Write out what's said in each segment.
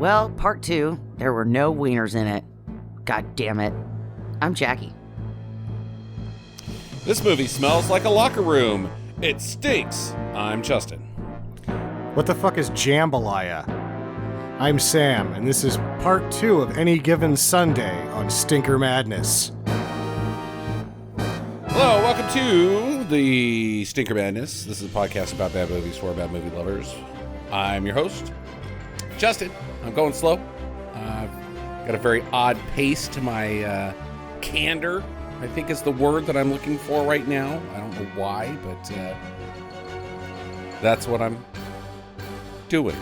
Well, part 2, there were no wieners in it. God damn it. I'm Jackie. This movie smells like a locker room. It stinks. I'm Justin. What the fuck is jambalaya? I'm Sam, and this is part 2 of Any Given Sunday on Stinker Madness. Hello, welcome to the Stinker Madness. This is a podcast about bad movies for bad movie lovers. I'm your host, Justin. I'm going slow. I've got a very odd pace to my candor, I think is the word that I'm looking for right now. I don't know why, but that's what I'm doing.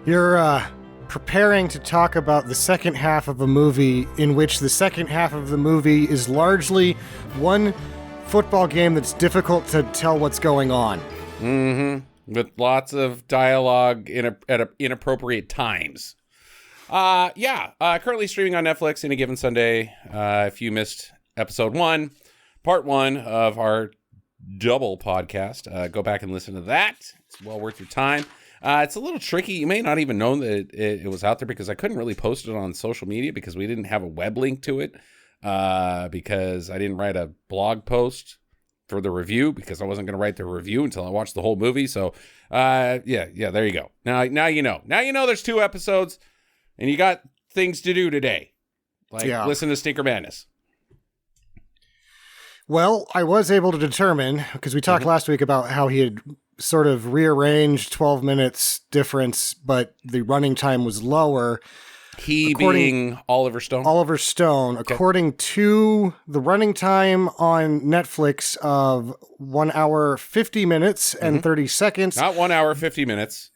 You're preparing to talk about the second half of a movie in which the second half of the movie is largely one football game that's difficult to tell what's going on. Mm-hmm. With lots of dialogue at inappropriate times. Currently streaming on Netflix Any Given Sunday. If you missed episode 1, part 1 of our double podcast, go back and listen to that. It's well worth your time. It's a little tricky. You may not even know that it was out there because I couldn't really post it on social media because we didn't have a web link to it because I didn't write a blog post for the review because I wasn't going to write the review until I watched the whole movie. So, there you go. Now you know. Now you know there's 2 episodes and you got things to do today. Listen to Stinker Madness. Well, I was able to determine, because we talked last week about how he had sort of rearranged 12 minutes difference, but the running time was lower. Being Oliver Stone? Oliver Stone, okay. According to the running time on Netflix of 1 hour, 50 minutes and 30 seconds. Not 1 hour, 50 minutes.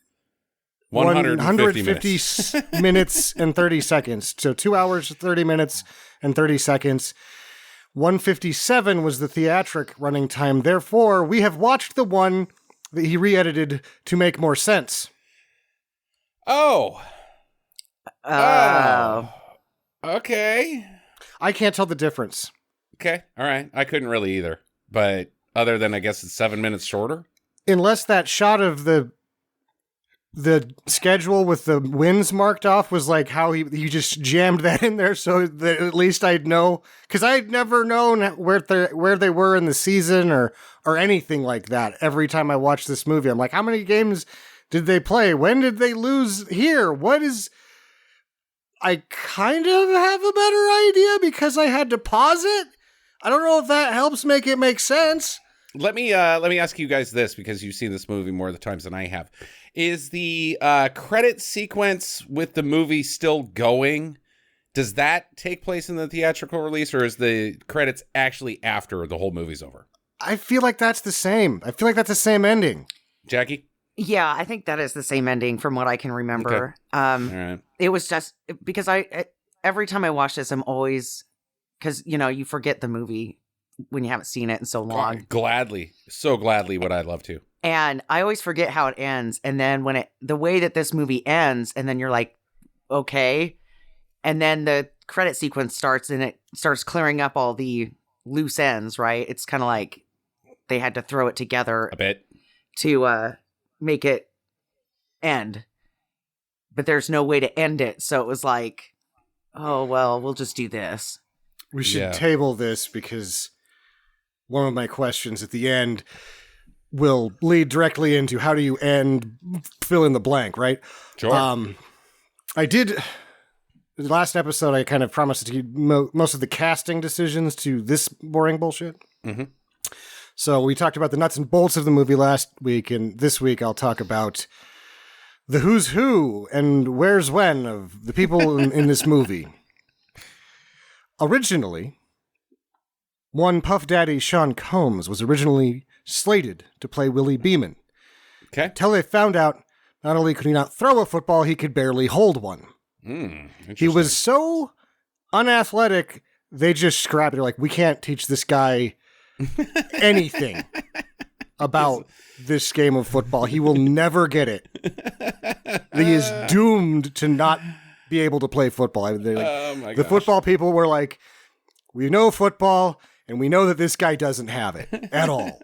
150 minutes and 30 seconds. So 2 hours, 30 minutes and 30 seconds. 157 was the theatric running time. Therefore, we have watched the one that he re-edited to make more sense. Oh. Okay. I can't tell the difference. Okay. All right. I couldn't really either. But other than, I guess, it's 7 minutes shorter. Unless that shot of the schedule with the wins marked off was like how he just jammed that in there so that at least I'd know. Because I'd never known where they were in the season or anything like that. Every time I watch this movie, I'm like, how many games did they play? When did they lose here? What is... I kind of have a better idea because I had to pause it. I don't know if that helps make it make sense. Let me ask you guys this, because you've seen this movie more of the times than I have. Is the credit sequence with the movie still going? Does that take place in the theatrical release, or is the credits actually after the whole movie's over? I feel like that's the same. I feel like that's the same ending. Jackie? Yeah, I think that is the same ending from what I can remember. Okay. All right. It was just because every time I watch this, I'm always, because, you forget the movie when you haven't seen it in so long. So gladly would I love to. And I always forget how it ends. And then the way that this movie ends, and then you're like, okay. And then the credit sequence starts and it starts clearing up all the loose ends, right? It's kind of like they had to throw it together a bit to make it end. But there's no way to end it. So it was like, oh, well, we'll just do this. We should table this because one of my questions at the end will lead directly into how do you end fill in the blank, right? Sure. I did, the last episode, I kind of promised to keep most of the casting decisions to this boring bullshit. Mm-hmm. So we talked about the nuts and bolts of the movie last week, and this week I'll talk about the who's who and where's when of the people in this movie. Originally, one Puff Daddy Sean Combs was originally slated to play Willie Beeman. Okay. Until they found out not only could he not throw a football, he could barely hold one. He was so unathletic, they just scrapped it. They're like, we can't teach this guy anything about this game of football. He will never get it. He is doomed to not be able to play football. The football people were like, we know football, and we know that this guy doesn't have it at all.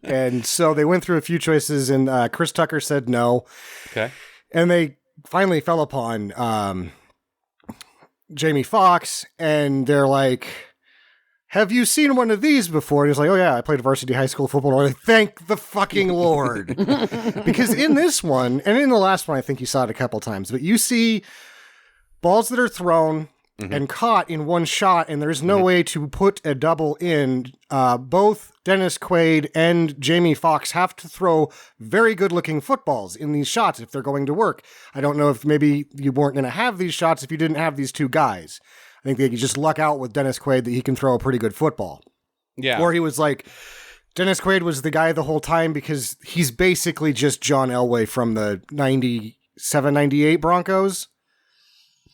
And so they went through a few choices, and Chris Tucker said no. Okay. And they finally fell upon Jamie Foxx, and they're like, have you seen one of these before? And he's like, oh yeah, I played varsity high school football. And I'm like, thank the fucking Lord. Because in this one, and in the last one, I think you saw it a couple times, but you see balls that are thrown and caught in one shot, and there's no way to put a double in. Both Dennis Quaid and Jamie Foxx have to throw very good-looking footballs in these shots if they're going to work. I don't know if maybe you weren't going to have these shots if you didn't have these two guys. I think they could just luck out with Dennis Quaid that he can throw a pretty good football. Yeah. Or he was like, Dennis Quaid was the guy the whole time because he's basically just John Elway from the 97, 98 Broncos.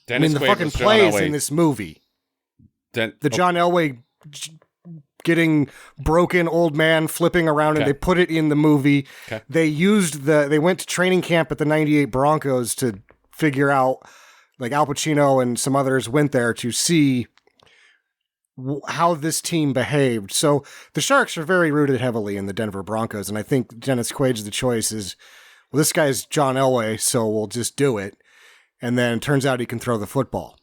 Dennis the Quaid fucking plays in this movie. The John Elway getting broken old man flipping around, and they put it in the movie. Okay. They went to training camp at the 98 Broncos to figure out, like Al Pacino and some others went there to see how this team behaved. So the Sharks are very rooted heavily in the Denver Broncos, and I think Dennis Quaid's the choice is, well, this guy's John Elway, so we'll just do it. And then it turns out he can throw the football.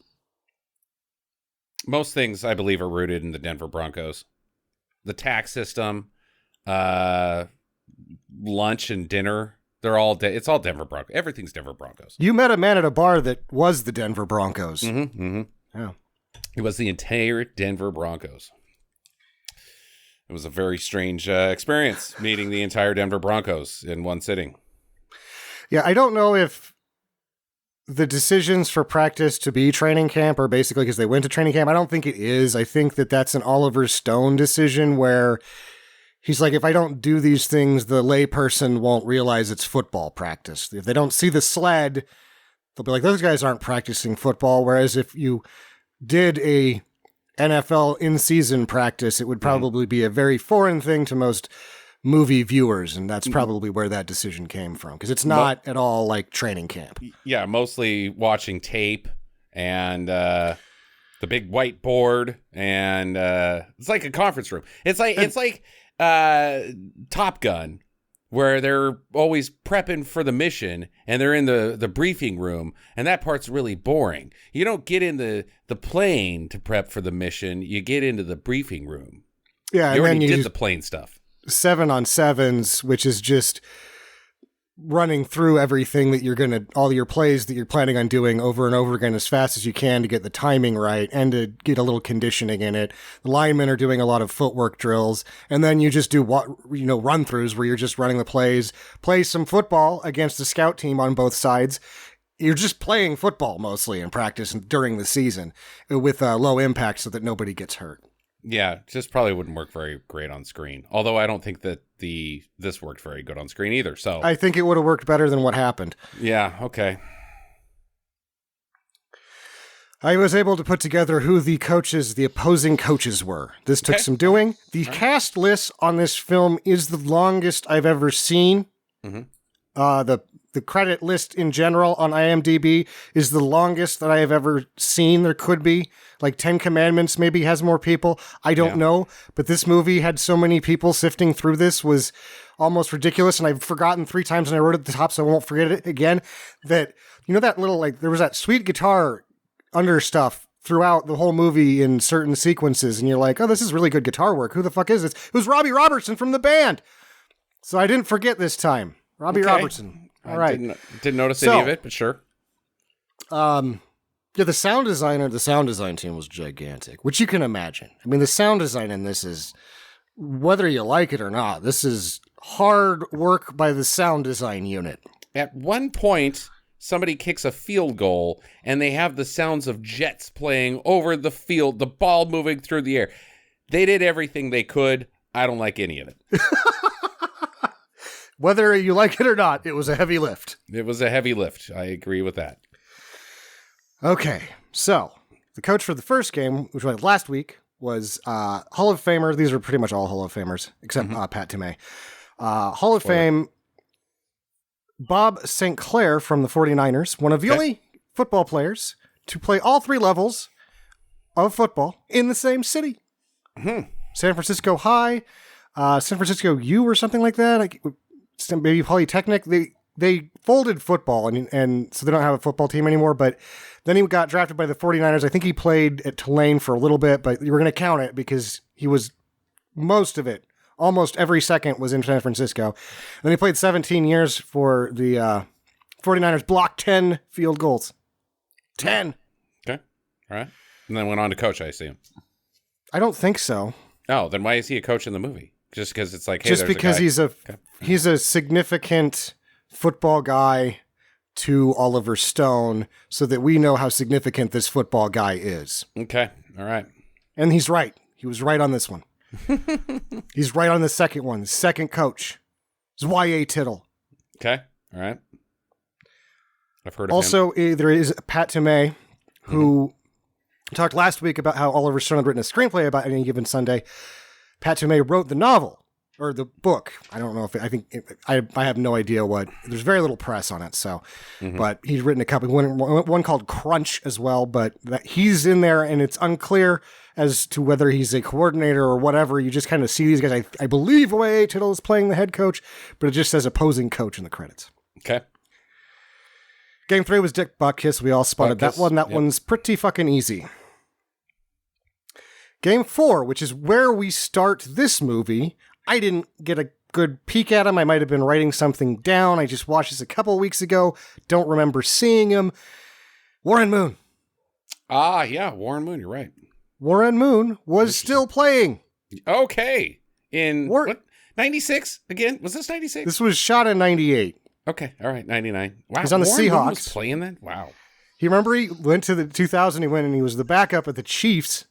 Most things, I believe, are rooted in the Denver Broncos. The tax system, lunch and dinner, it's all Denver Broncos. Everything's Denver Broncos. You met a man at a bar that was the Denver Broncos. Mm-hmm. Yeah. It was the entire Denver Broncos. It was a very strange experience meeting the entire Denver Broncos in one sitting. Yeah, I don't know if the decisions for practice to be training camp are basically because they went to training camp. I don't think it is. I think that that's an Oliver Stone decision where he's like, if I don't do these things, the layperson won't realize it's football practice. If they don't see the sled, they'll be like, those guys aren't practicing football. Whereas if you did a NFL in-season practice, it would probably be a very foreign thing to most movie viewers, and that's probably where that decision came from, because it's not at all like training camp. Yeah, mostly watching tape and the big whiteboard, and it's like a conference room. It's like Top Gun, where they're always prepping for the mission, and they're in the briefing room, and that part's really boring. You don't get in the plane to prep for the mission. You get into the briefing room. Yeah, you already did the plane stuff. 7-on-7s, which is just running through everything that all your plays that you're planning on doing over and over again as fast as you can to get the timing right and to get a little conditioning in it. The linemen are doing a lot of footwork drills, and then you just do run-throughs where you're just running the plays, play some football against the scout team on both sides. You're just playing football mostly in practice during the season with low impact so that nobody gets hurt. Yeah, just probably wouldn't work very great on screen. Although I don't think that this worked very good on screen either. So I think it would have worked better than what happened. Yeah, okay. I was able to put together who the opposing coaches were. This took some doing. The cast list on this film is the longest I've ever seen. Mm-hmm. The credit list in general on IMDb is the longest that I have ever seen. There could be like 10 Commandments maybe has more people. I don't know. But this movie had so many people sifting through this was almost ridiculous. And I've forgotten 3 times and I wrote it at the top so I won't forget it again. That, that little, there was that sweet guitar under stuff throughout the whole movie in certain sequences. And you're like, oh, this is really good guitar work. Who the fuck is this? It was Robbie Robertson from the band. So I didn't forget this time. Robbie Robertson. All right. Didn't notice any of it, but sure. The sound design team was gigantic, which you can imagine. I mean, the sound design in this is, whether you like it or not, this is hard work by the sound design unit. At one point, somebody kicks a field goal, and they have the sounds of jets playing over the field, the ball moving through the air. They did everything they could. I don't like any of it. Whether you like it or not, it was a heavy lift. It was a heavy lift. I agree with that. Okay, so the coach for the first game, which was last week, was Hall of Famer. These are pretty much all Hall of Famers, except Pat Tomei. Hall of Fame, Bob St. Clair from the 49ers, one of the only football players to play all 3 levels of football in the same city. Mm-hmm. San Francisco High, San Francisco U or something like that. Maybe Polytechnic. they folded football, and so they don't have a football team anymore, but then he got drafted by the 49ers. I think he played at Tulane for a little bit, but you were going to count it because he was most of it. Almost every second was in San Francisco. And then he played 17 years for the 49ers, blocked 10 field goals. 10. Okay. All right. And then went on to coach, I assume. I don't think so. Oh, then why is he a coach in the movie? Just because it's like, hey, just because he's a significant football guy to Oliver Stone, so that we know how significant this football guy is. Okay. All right. And he's right. He was right on this one. He's right on the second one. The second coach is Y.A. Tittle. Okay. All right. I've heard of him. Also, there is Pat Tomei, who talked last week about how Oliver Stone had written a screenplay about Any Given Sunday. Pat Tomei wrote the novel. Or the book. I don't know if I have no idea what. There's very little press on it, so. But he's written a couple. One called Crunch as well, but he's in there, and it's unclear as to whether he's a coordinator or whatever. You just kind of see these guys. I believe Y.A. Tittle is playing the head coach, but it just says opposing coach in the credits. Okay. Game 3 was Dick Butkus. We all spotted that one. That one's pretty fucking easy. Game 4, which is where we start this movie. I didn't get a good peek at him. I might have been writing something down. I just watched this a couple weeks ago. Don't remember seeing him. Warren Moon. Ah, yeah, Warren Moon. You're right. Warren Moon was still playing. Okay. In what? 96 again? Was this 96? This was shot in 98. Okay. All right. 99. Wow. He's on the Warren Seahawks. Moon was playing then? Wow. He went to the 2000. He went and he was the backup at the Chiefs.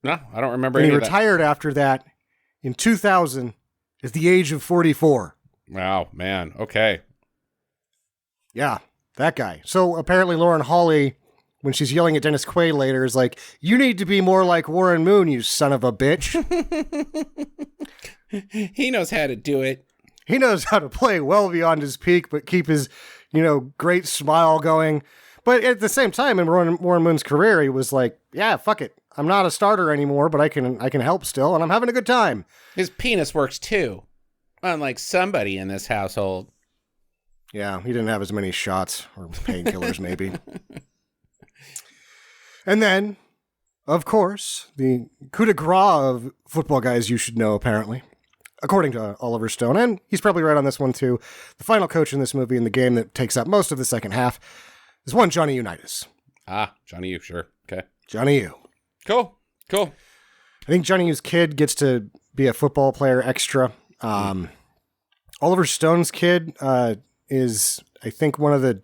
No, I don't remember And any he of that. retired after that in 2000 at the age of 44. Wow, man. Okay. Yeah, that guy. So apparently Lauren Hawley, when she's yelling at Dennis Quaid later, is like, you need to be more like Warren Moon, you son of a bitch. He knows how to do it. He knows how to play well beyond his peak, but keep his, great smile going. But at the same time, in Warren Moon's career, he was like, yeah, fuck it. I'm not a starter anymore, but I can help still, and I'm having a good time. His penis works too, unlike somebody in this household. Yeah, he didn't have as many shots or painkillers, maybe. And then, of course, the coup de grace of football guys you should know, apparently, according to Oliver Stone, and he's probably right on this one too. The final coach in this movie, in the game that takes up most of the second half, is one Johnny Unitas. Ah, Johnny U, sure. Okay. Johnny U. Cool. I think Johnny U's kid gets to be a football player extra. Oliver Stone's kid is, I think, one of the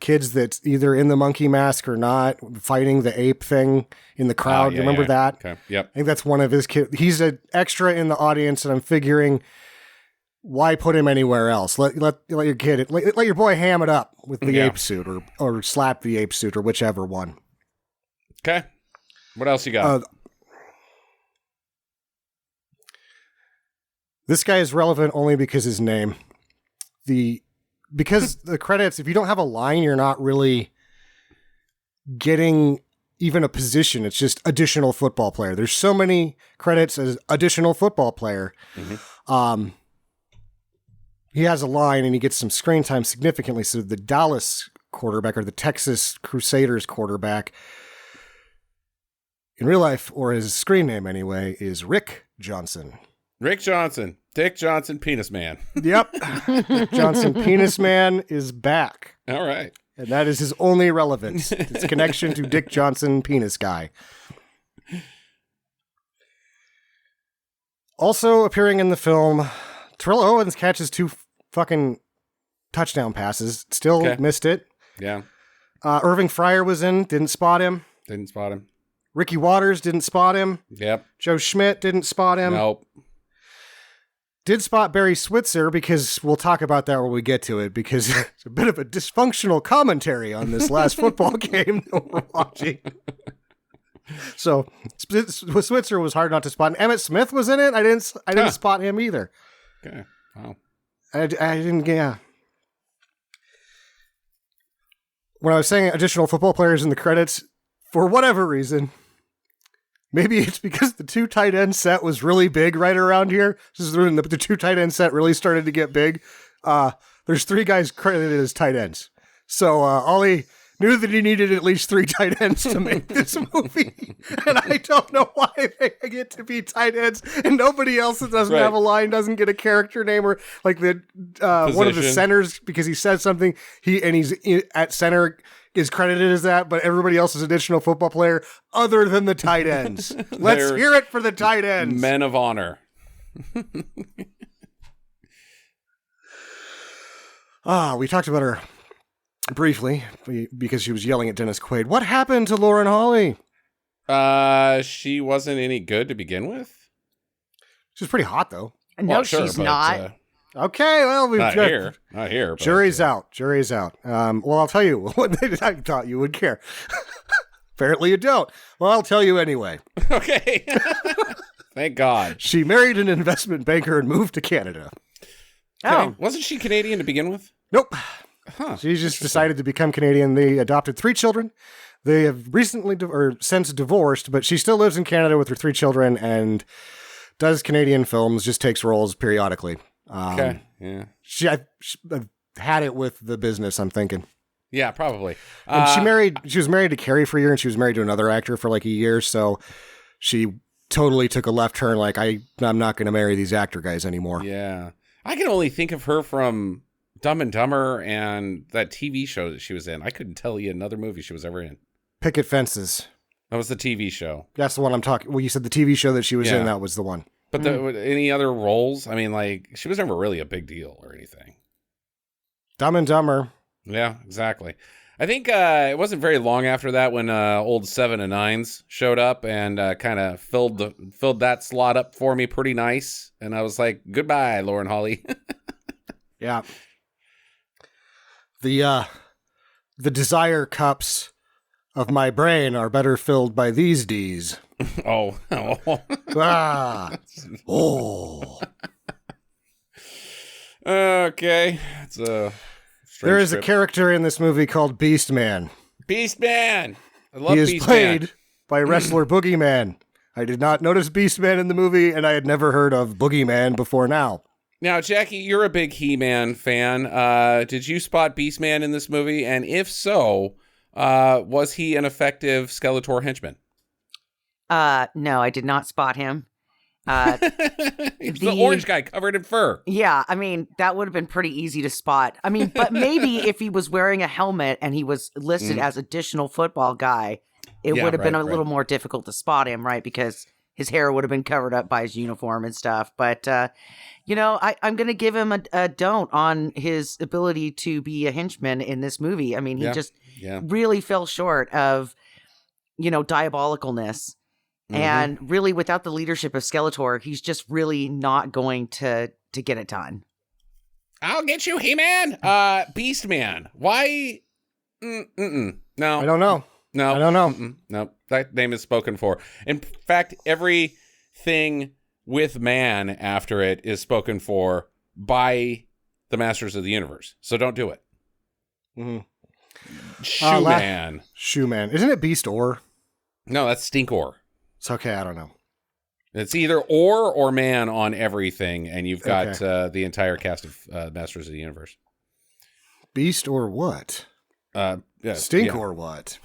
kids that's either in the monkey mask or not, fighting the ape thing in the crowd. You remember that? Okay. Yep. I think that's one of his kids. He's an extra in the audience, and I'm figuring, why put him anywhere else? Let your kid, let your boy ham it up with the ape suit, or slap the ape suit, or whichever one. Okay. What else you got? This guy is relevant only because his name. Because the credits, if you don't have a line, you're not really getting even a position. It's just additional football player. There's so many credits as additional football player. Mm-hmm. He has a line and he gets some screen time significantly. So the Dallas quarterback, or the Texas Crusaders quarterback, in real life, or his screen name anyway, is Rick Johnson. Rick Johnson. Dick Johnson, Penis Man. Yep. Dick Johnson, Penis Man, is back. All right. And that is his only relevance. His connection to Dick Johnson, Penis Guy. Also appearing in the film, Terrell Owens catches 2 fucking touchdown passes. Still missed it. Yeah. Irving Fryer was in, didn't spot him. Didn't spot him. Ricky Waters didn't spot him. Yep. Joe Schmidt didn't spot him. Nope. Did spot Barry Switzer, because we'll talk about that when we get to it, because it's a bit of a dysfunctional commentary on this last football game that we're watching. So Switzer was hard not to spot. And Emmitt Smith was in it. I didn't spot him either. Okay. Wow. I didn't. Yeah. When I was saying additional football players in the credits, for whatever reason, maybe it's because the 2 tight end set was really big right around here. This is when the 2 tight end set really started to get big. The there's 3 guys credited as tight ends. So Ollie knew that he needed at least 3 tight ends to make this movie. And I don't know why they get to be tight ends and nobody else that doesn't have a line doesn't get a character name, or like the one of the centers, because he said something, he's at center is credited as that, but everybody else is additional football player other than the tight ends. Let's hear it for the tight ends. Men of honor. We talked about her briefly because she was yelling at Dennis Quaid. What happened to Lauren Holly? She wasn't any good to begin with. She's pretty hot, though. No, she's not. Okay, well, we've not here. Jury's out. Jury's out. Well, I'll tell you what I thought you would care. Apparently you don't. Well, I'll tell you anyway. Okay. Thank God. She married an investment banker and moved to Canada. Oh. Wasn't she Canadian to begin with? Nope. Huh. She just decided to become Canadian. They adopted 3 children. They have recently since divorced, but she still lives in Canada with her 3 children and does Canadian films, just takes roles periodically. Okay. Yeah. She had it with the business, I'm thinking. Yeah, probably. And she was married to Carrie for a year, and she was married to another actor for like a year, so she totally took a left turn, like, I'm not going to marry these actor guys anymore. Yeah. I can only think of her from Dumb and Dumber and that TV show that she was in. I couldn't tell you another movie she was ever in. Picket Fences. That was the TV show. That's the one I'm talking. Well, you said the TV show that she was in, that was the one. But any other roles? I mean, like, she was never really a big deal or anything. Dumb and Dumber. Yeah, exactly. I think it wasn't very long after that when old 7 and 9s showed up and kind of filled that slot up for me pretty nice. And I was like, goodbye, Lauren Holly. Yeah. The desire cups of my brain are better filled by these D's. Oh. Ah. Oh. Okay. It's a there is a character in this movie called Beast Man. Beast Man. I love Beast Man. He is played by wrestler Boogeyman. I did not notice Beast Man in the movie, and I had never heard of Boogeyman before now. Now, Jackie, you're a big He-Man fan. Did you spot Beast Man in this movie? And if so, was he an effective Skeletor henchman? No, I did not spot him. The orange guy covered in fur. Yeah, I mean, that would have been pretty easy to spot. I mean, but maybe if he was wearing a helmet and he was listed as additional football guy, it would have been a little more difficult to spot him, right? Because his hair would have been covered up by his uniform and stuff. But, I'm going to give him a don't on his ability to be a henchman in this movie. I mean, he just really fell short of, diabolicalness. Mm-hmm. And really, without the leadership of Skeletor, he's just really not going to get it done. I'll get you, He-Man. Beast Man. Why? No. I don't know. No. I don't know. No. That name is spoken for. In fact, everything with man after it is spoken for by the Masters of the Universe. So don't do it. Mm-hmm. Shoe-Man. Shoe-Man. Isn't it Beast Or? No, that's Stinkor. It's okay, I don't know. It's either or man on everything, and you've got the entire cast of Masters of the Universe. Beast or what? Stink or what?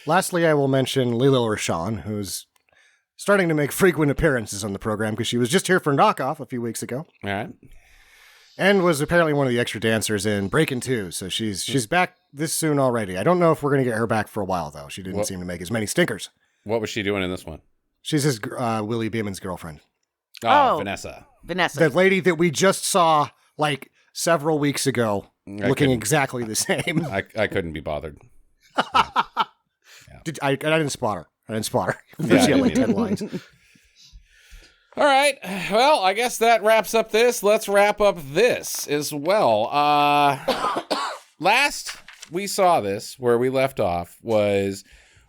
Lastly, I will mention Lilo Rashawn, who's starting to make frequent appearances on the program because she was just here for Knockoff a few weeks ago. All right. And was apparently one of the extra dancers in Breakin' 2, so she's back this soon already. I don't know if we're going to get her back for a while, though. She didn't seem to make as many stinkers. What was she doing in this one? She's his Willie Beeman's girlfriend. Oh, Vanessa. That lady that we just saw, like, several weeks ago, looking exactly the same. I couldn't be bothered. I didn't spot her. Yeah, she had like 10 lines. All right. Well, I guess that wraps up this. Let's wrap up this as well. Last we saw this, where we left off, was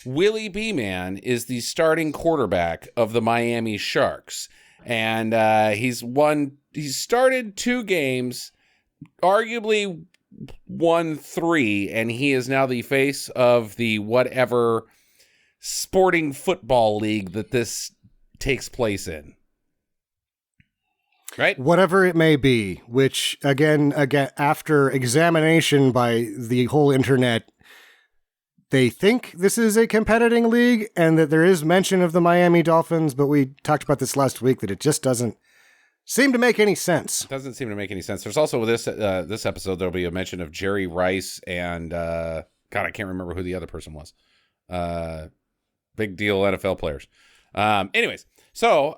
Willie B-Man is the starting quarterback of the Miami Sharks. And he's started 2 games, arguably won 3, and he is now the face of the whatever sporting football league that this takes place in. Right. Whatever it may be, which again, after examination by the whole internet, they think this is a competiting league and that there is mention of the Miami Dolphins, but we talked about this last week that it just doesn't seem to make any sense. Doesn't seem to make any sense. There's also this episode, there'll be a mention of Jerry Rice and, God, I can't remember who the other person was. Big deal NFL players. Anyways, so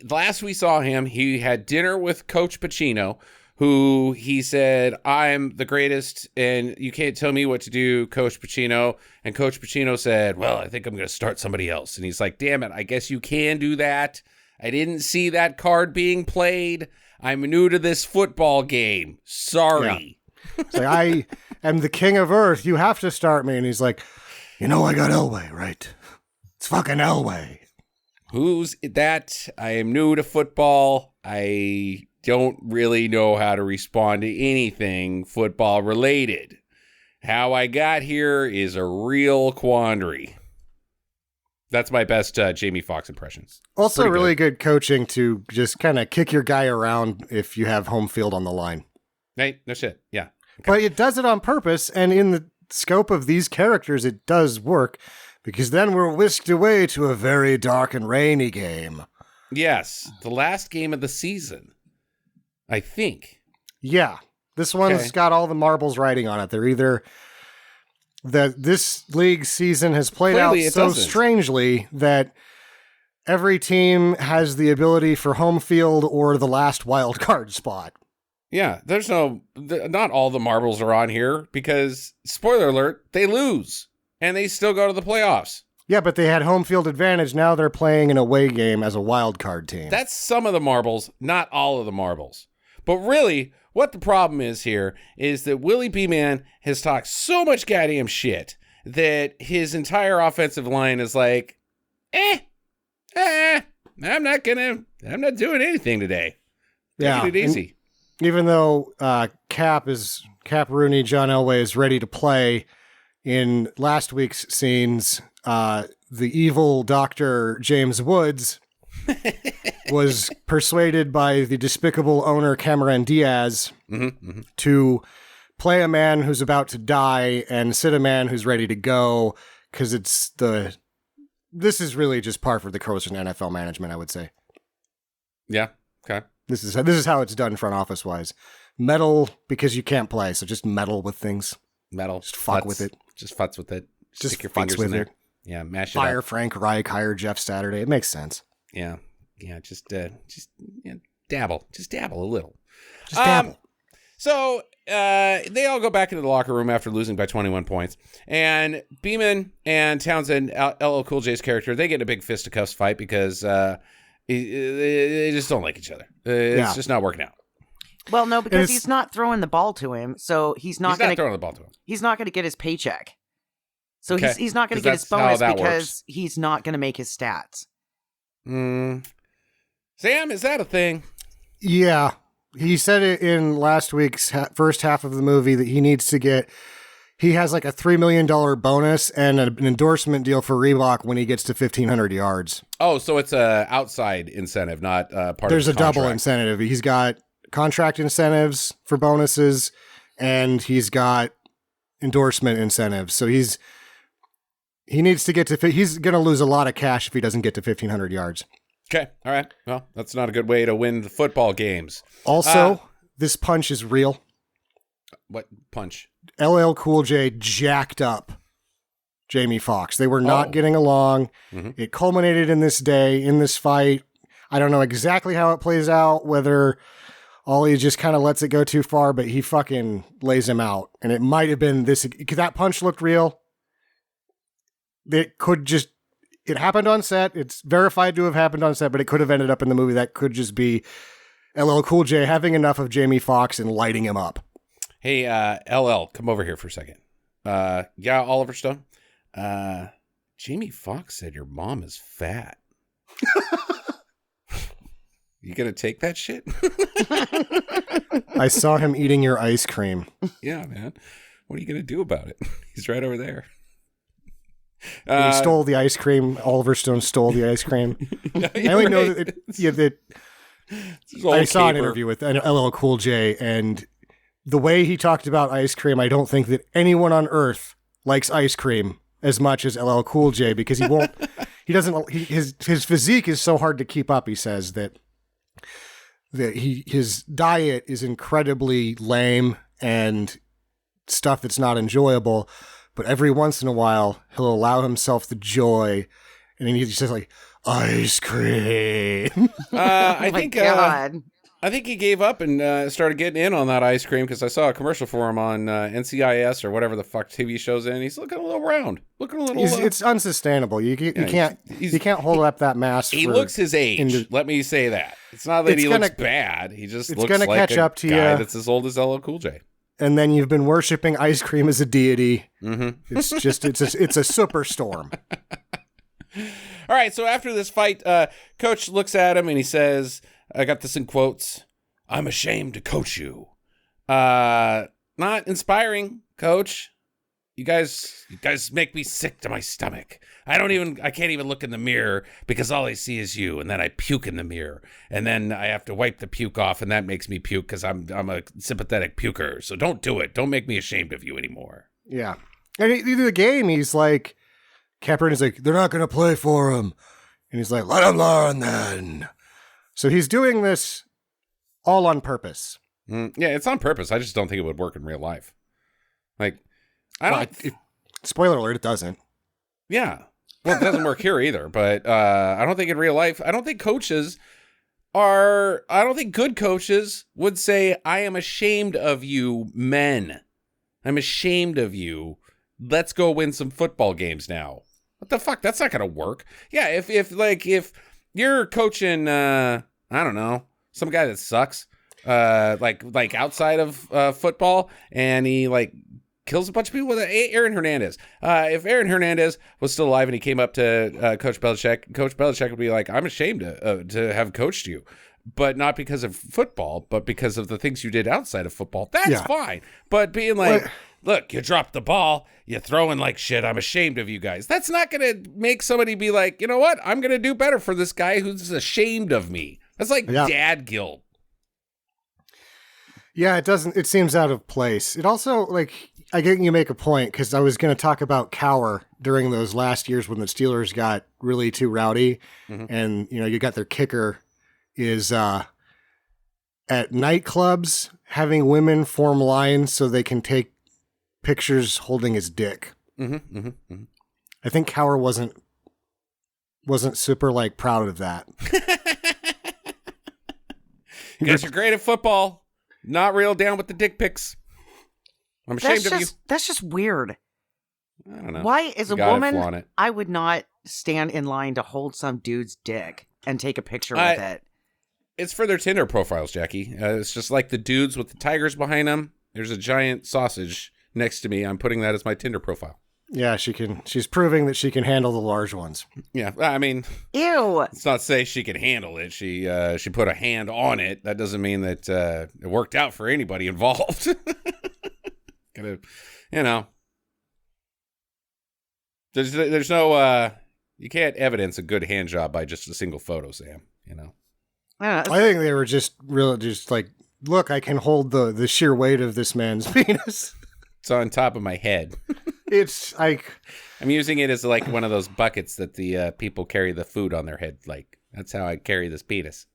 last we saw him, he had dinner with Coach Pacino, who he said, I'm the greatest and you can't tell me what to do, Coach Pacino. And Coach Pacino said, well, I think I'm going to start somebody else. And he's like, damn it, I guess you can do that. I didn't see that card being played. I'm new to this football game. Sorry. Yeah. It's like, I am the king of Earth. You have to start me. And he's like, I got Elway, right? It's fucking Elway. Who's that? I am new to football. I don't really know how to respond to anything football related. How I got here is a real quandary. That's my best Jamie Foxx impressions. Also pretty really good coaching to just kind of kick your guy around if you have home field on the line. Hey, no shit. Yeah. Okay. But it does it on purpose, and in the scope of these characters, it does work, because then we're whisked away to a very dark and rainy game. Yes. The last game of the season, I think. Yeah. This one's got all the marbles riding on it. They're either... this league season has played out so strangely that every team has the ability for home field or the last wild card spot. Yeah, there's not all the marbles are on here because, spoiler alert, they lose and they still go to the playoffs. Yeah, but they had home field advantage. Now they're playing an away game as a wild card team. That's some of the marbles, not all of the marbles. But really, what the problem is here is that Willie B-Man has talked so much goddamn shit that his entire offensive line is like, I'm not doing anything today. Taking it easy. Even though Cap Rooney, John Elway is ready to play, in last week's scenes, the evil Dr. James Woods was persuaded by the despicable owner Cameron Diaz to play a man who's about to die and sit a man who's ready to go, because this is really just par for the course in NFL management, I would say. Yeah. Okay. This is how it's done front office wise. Meddle because you can't play, so just meddle with things. Meddle. Just fuck with it. Just futz with it. Just stick your fingers in there. It. Yeah, mash it up. Fire Frank Reich, hire Jeff Saturday. It makes sense. Yeah. Yeah, just dabble. Just dabble a little. Just dabble. So they all go back into the locker room after losing by 21 points. And Beeman and Townsend, LL Cool J's character, they get in a big fisticuffs fight because they just don't like each other. It's just not working out. Well, no, because he's not throwing the ball to him, so he's not going to throwing the ball to him. He's not going to get his paycheck. So he's not going to get his bonus because he's not going to make his stats. Sam, is that a thing? Yeah. He said it in last week's first half of the movie that he has like a $3 million bonus and an endorsement deal for Reebok when he gets to 1,500 yards. Oh, so it's a outside incentive, not part of the contract. There's a double incentive. He's got contract incentives for bonuses and he's got endorsement incentives. So he needs to get to, he's going to lose a lot of cash if he doesn't get to 1,500 yards. Okay. All right. Well, that's not a good way to win the football games. Also, this punch is real. What punch? LL Cool J jacked up Jamie Foxx. They were not getting along. Mm-hmm. It culminated in this fight. I don't know exactly how it plays out, whether Ollie just kind of lets it go too far, but he fucking lays him out. And it might have been this, because that punch looked real. It happened on set. It's verified to have happened on set, but it could have ended up in the movie. That could just be LL Cool J having enough of Jamie Foxx and lighting him up. Hey, LL, come over here for a second. Yeah, Oliver Stone. Jamie Foxx said your mom is fat. You gonna take that shit? I saw him eating your ice cream. Yeah, man. What are you gonna do about it? He's right over there. He stole the ice cream. Oliver Stone stole the ice cream. I only know that I saw an interview with LL Cool J, and the way he talked about ice cream, I don't think that anyone on earth likes ice cream as much as LL Cool J, because his physique is so hard to keep up. He says that his diet is incredibly lame and stuff that's not enjoyable, but every once in a while he'll allow himself the joy, and he says like, ice cream. I think he gave up and started getting in on that ice cream, because I saw a commercial for him on NCIS or whatever the fuck TV show's in. He's looking a little round, it's unsustainable. You can't hold up that mask. He looks his age. Let me say that. It's not that he looks bad. He just looks like catch up to guy you. That's as old as LL Cool J. And then you've been worshiping ice cream as a deity. Mm-hmm. It's a superstorm. All right, so after this fight, Coach looks at him and he says, I got this in quotes, "I'm ashamed to coach you." Not inspiring, Coach. You guys make me sick to my stomach. I can't even look in the mirror because all I see is you, and then I puke in the mirror, and then I have to wipe the puke off, and that makes me puke because I'm a sympathetic puker. So don't do it. Don't make me ashamed of you anymore. Yeah. And in the game, he's like, Kaepernick's like, they're not going to play for him. And he's like, let him learn then. So he's doing this all on purpose. Yeah, it's on purpose. I just don't think it would work in real life. Like, spoiler alert, it doesn't. Yeah. Well, it doesn't work here either, but I don't think in real life, I don't think good coaches would say, I am ashamed of you, men. I'm ashamed of you. Let's go win some football games now. What the fuck? That's not going to work. Yeah, if you're coaching, I don't know, some guy that sucks, like outside of football, and he like kills a bunch of people with Aaron Hernandez. If Aaron Hernandez was still alive and he came up to Coach Belichick would be like, I'm ashamed to have coached you, but not because of football, but because of the things you did outside of football. That's fine. But being like, look, you dropped the ball, you're throwing like shit, I'm ashamed of you guys. That's not going to make somebody be like, you know what? I'm going to do better for this guy who's ashamed of me. That's like dad guilt. Yeah, it seems out of place. It also, like, I get you make a point, because I was going to talk about Cowher during those last years when the Steelers got really too rowdy. Mm-hmm. And, you got their kicker is at nightclubs having women form lines so they can take pictures holding his dick. Mm-hmm, mm-hmm, mm-hmm. I think Cowher wasn't super like proud of that. You guys are great at football, not real down with the dick pics. I'm ashamed of you. That's just weird. I don't know. Why, as a woman, I would not stand in line to hold some dude's dick and take a picture with it. It's for their Tinder profiles, Jackie. It's just like the dudes with the tigers behind them. There's a giant sausage next to me. I'm putting that as my Tinder profile. Yeah, she's proving that she can handle the large ones. Yeah, I mean, ew. Let's not say she can handle it. She put a hand on it. That doesn't mean that it worked out for anybody involved. There's no you can't evidence a good hand job by just a single photo, Sam. I think they were just like, look, I can hold the sheer weight of this man's penis. It's on top of my head. It's like, I'm using it as like one of those buckets that the people carry the food on their head. Like, that's how I carry this penis.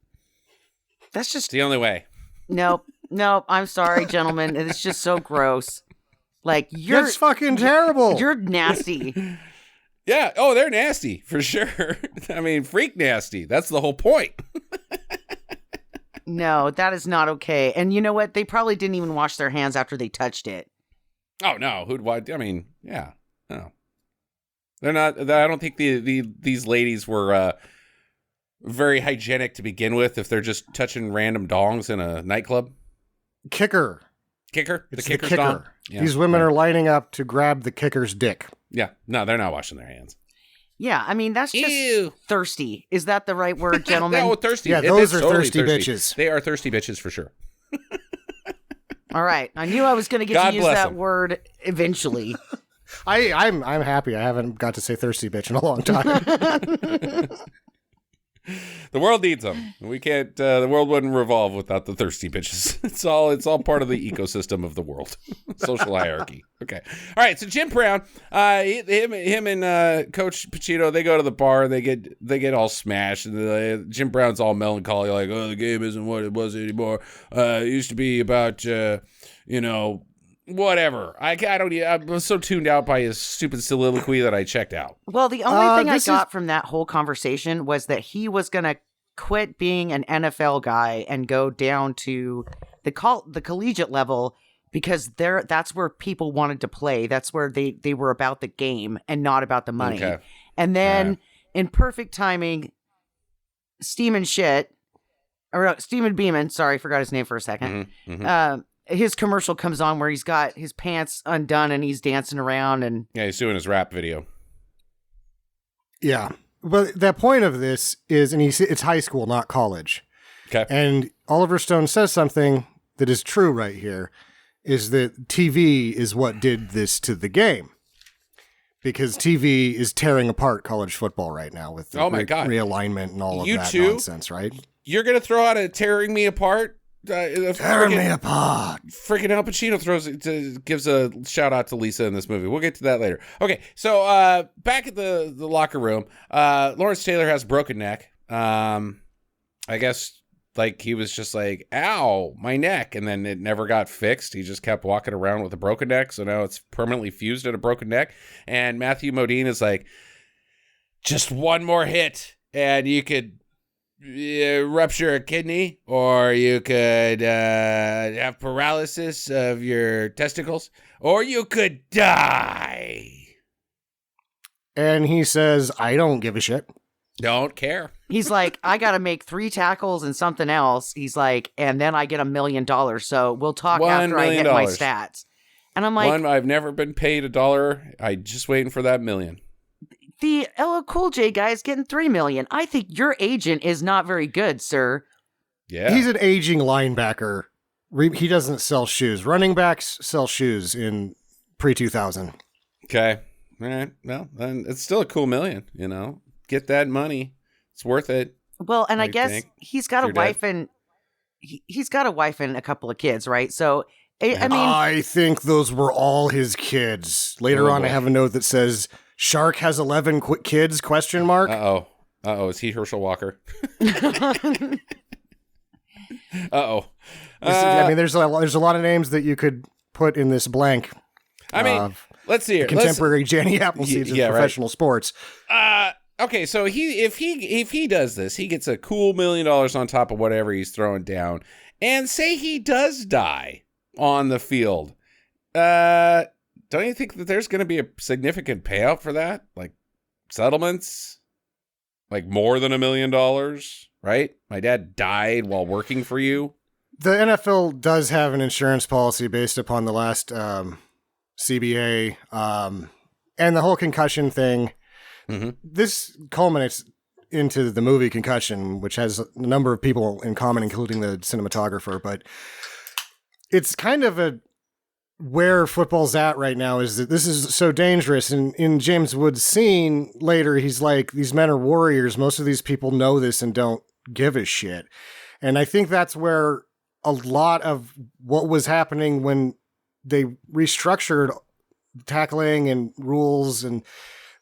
That's just it's the only way. Nope. I'm sorry, gentlemen. It's just so gross. Like, that's fucking terrible. You're nasty. Yeah. Oh, they're nasty for sure. I mean, freak nasty. That's the whole point. No, that is not okay. And you know what? They probably didn't even wash their hands after they touched it. Oh no! I mean, yeah, no, they're not. I don't think these ladies were very hygienic to begin with. If they're just touching random dongs in a nightclub, kicker, the kicker's kicker. dong. Yeah, these women are lining up to grab the kicker's dick. Yeah, no, they're not washing their hands. Yeah, I mean that's just thirsty. Is that the right word, gentlemen? No, thirsty. Yeah, those are totally thirsty bitches. They are thirsty bitches for sure. All right. I knew I was going to get to use that word eventually. I'm happy. I haven't got to say thirsty bitch in a long time. The world needs them. We can't. The world wouldn't revolve without the thirsty bitches. It's all part of the ecosystem of the world. Social hierarchy. Okay. All right. So Jim Brown, him and Coach Pacino, they go to the bar. They get all smashed, and Jim Brown's all melancholy, like, oh, the game isn't what it was anymore. It used to be about whatever. I was so tuned out by his stupid soliloquy that I checked out. Well, the only thing I got from that whole conversation was that he was going to quit being an NFL guy and go down to the collegiate level because that's where people wanted to play. That's where they were about the game and not about the money. Okay. And then in perfect timing, Steamin' Beeman, sorry, forgot his name for a second. His commercial comes on where he's got his pants undone and he's dancing around and he's doing his rap video. Yeah. But the point of this is, it's high school, not college. Okay. And Oliver Stone says something that is true right here, is that TV is what did this to the game. Because TV is tearing apart college football right now with the realignment and all of that nonsense, right? You're going to throw out a tearing me apart? Tear me apart. Freaking Al Pacino gives a shout out to Lisa in this movie. We'll get to that later. Okay, so back at the locker room, Lawrence Taylor has a broken neck. I guess like he was just like, ow, my neck, and then it never got fixed. He just kept walking around with a broken neck, so now it's permanently fused at a broken neck. And Matthew Modine is like, just one more hit, and you could rupture a kidney, or you could have paralysis of your testicles, or you could die. And he says, I don't give a shit. Don't care. He's like, I got to make 3 tackles and something else. He's like, and then I get $1 million. So we'll talk after I hit my stats. And I'm like, I've never been paid $1. I just waiting for that $1 million. The LL Cool J guy is getting $3 million. I think your agent is not very good, sir. Yeah. He's an aging linebacker. He doesn't sell shoes. Running backs sell shoes in pre-2000. Okay. All right. Well, then it's still a cool $1 million, Get that money. It's worth it. Well, and I guess he's got a wife and he's got a wife and a couple of kids, right? So, I mean, I think those were all his kids. Later on, I have a note that says, Shark has 11 kids, ? Uh-oh. Is he Herschel Walker? Uh-oh. I mean, there's a lot of names that you could put in this blank. I mean, let's see here. Contemporary Jenny Appleseeds of professional sports. Okay, so if he does this, he gets a cool $1 million on top of whatever he's throwing down. And say he does die on the field. Don't you think that there's going to be a significant payout for that? Like settlements? Like more than $1 million, right? My dad died while working for you. The NFL does have an insurance policy based upon the last CBA and the whole concussion thing. Mm-hmm. This culminates into the movie Concussion, which has a number of people in common, including the cinematographer. But it's kind of where football's at right now is that this is so dangerous. And in James Woods' scene later, he's like, these men are warriors. Most of these people know this and don't give a shit. And I think that's where a lot of what was happening when they restructured tackling and rules and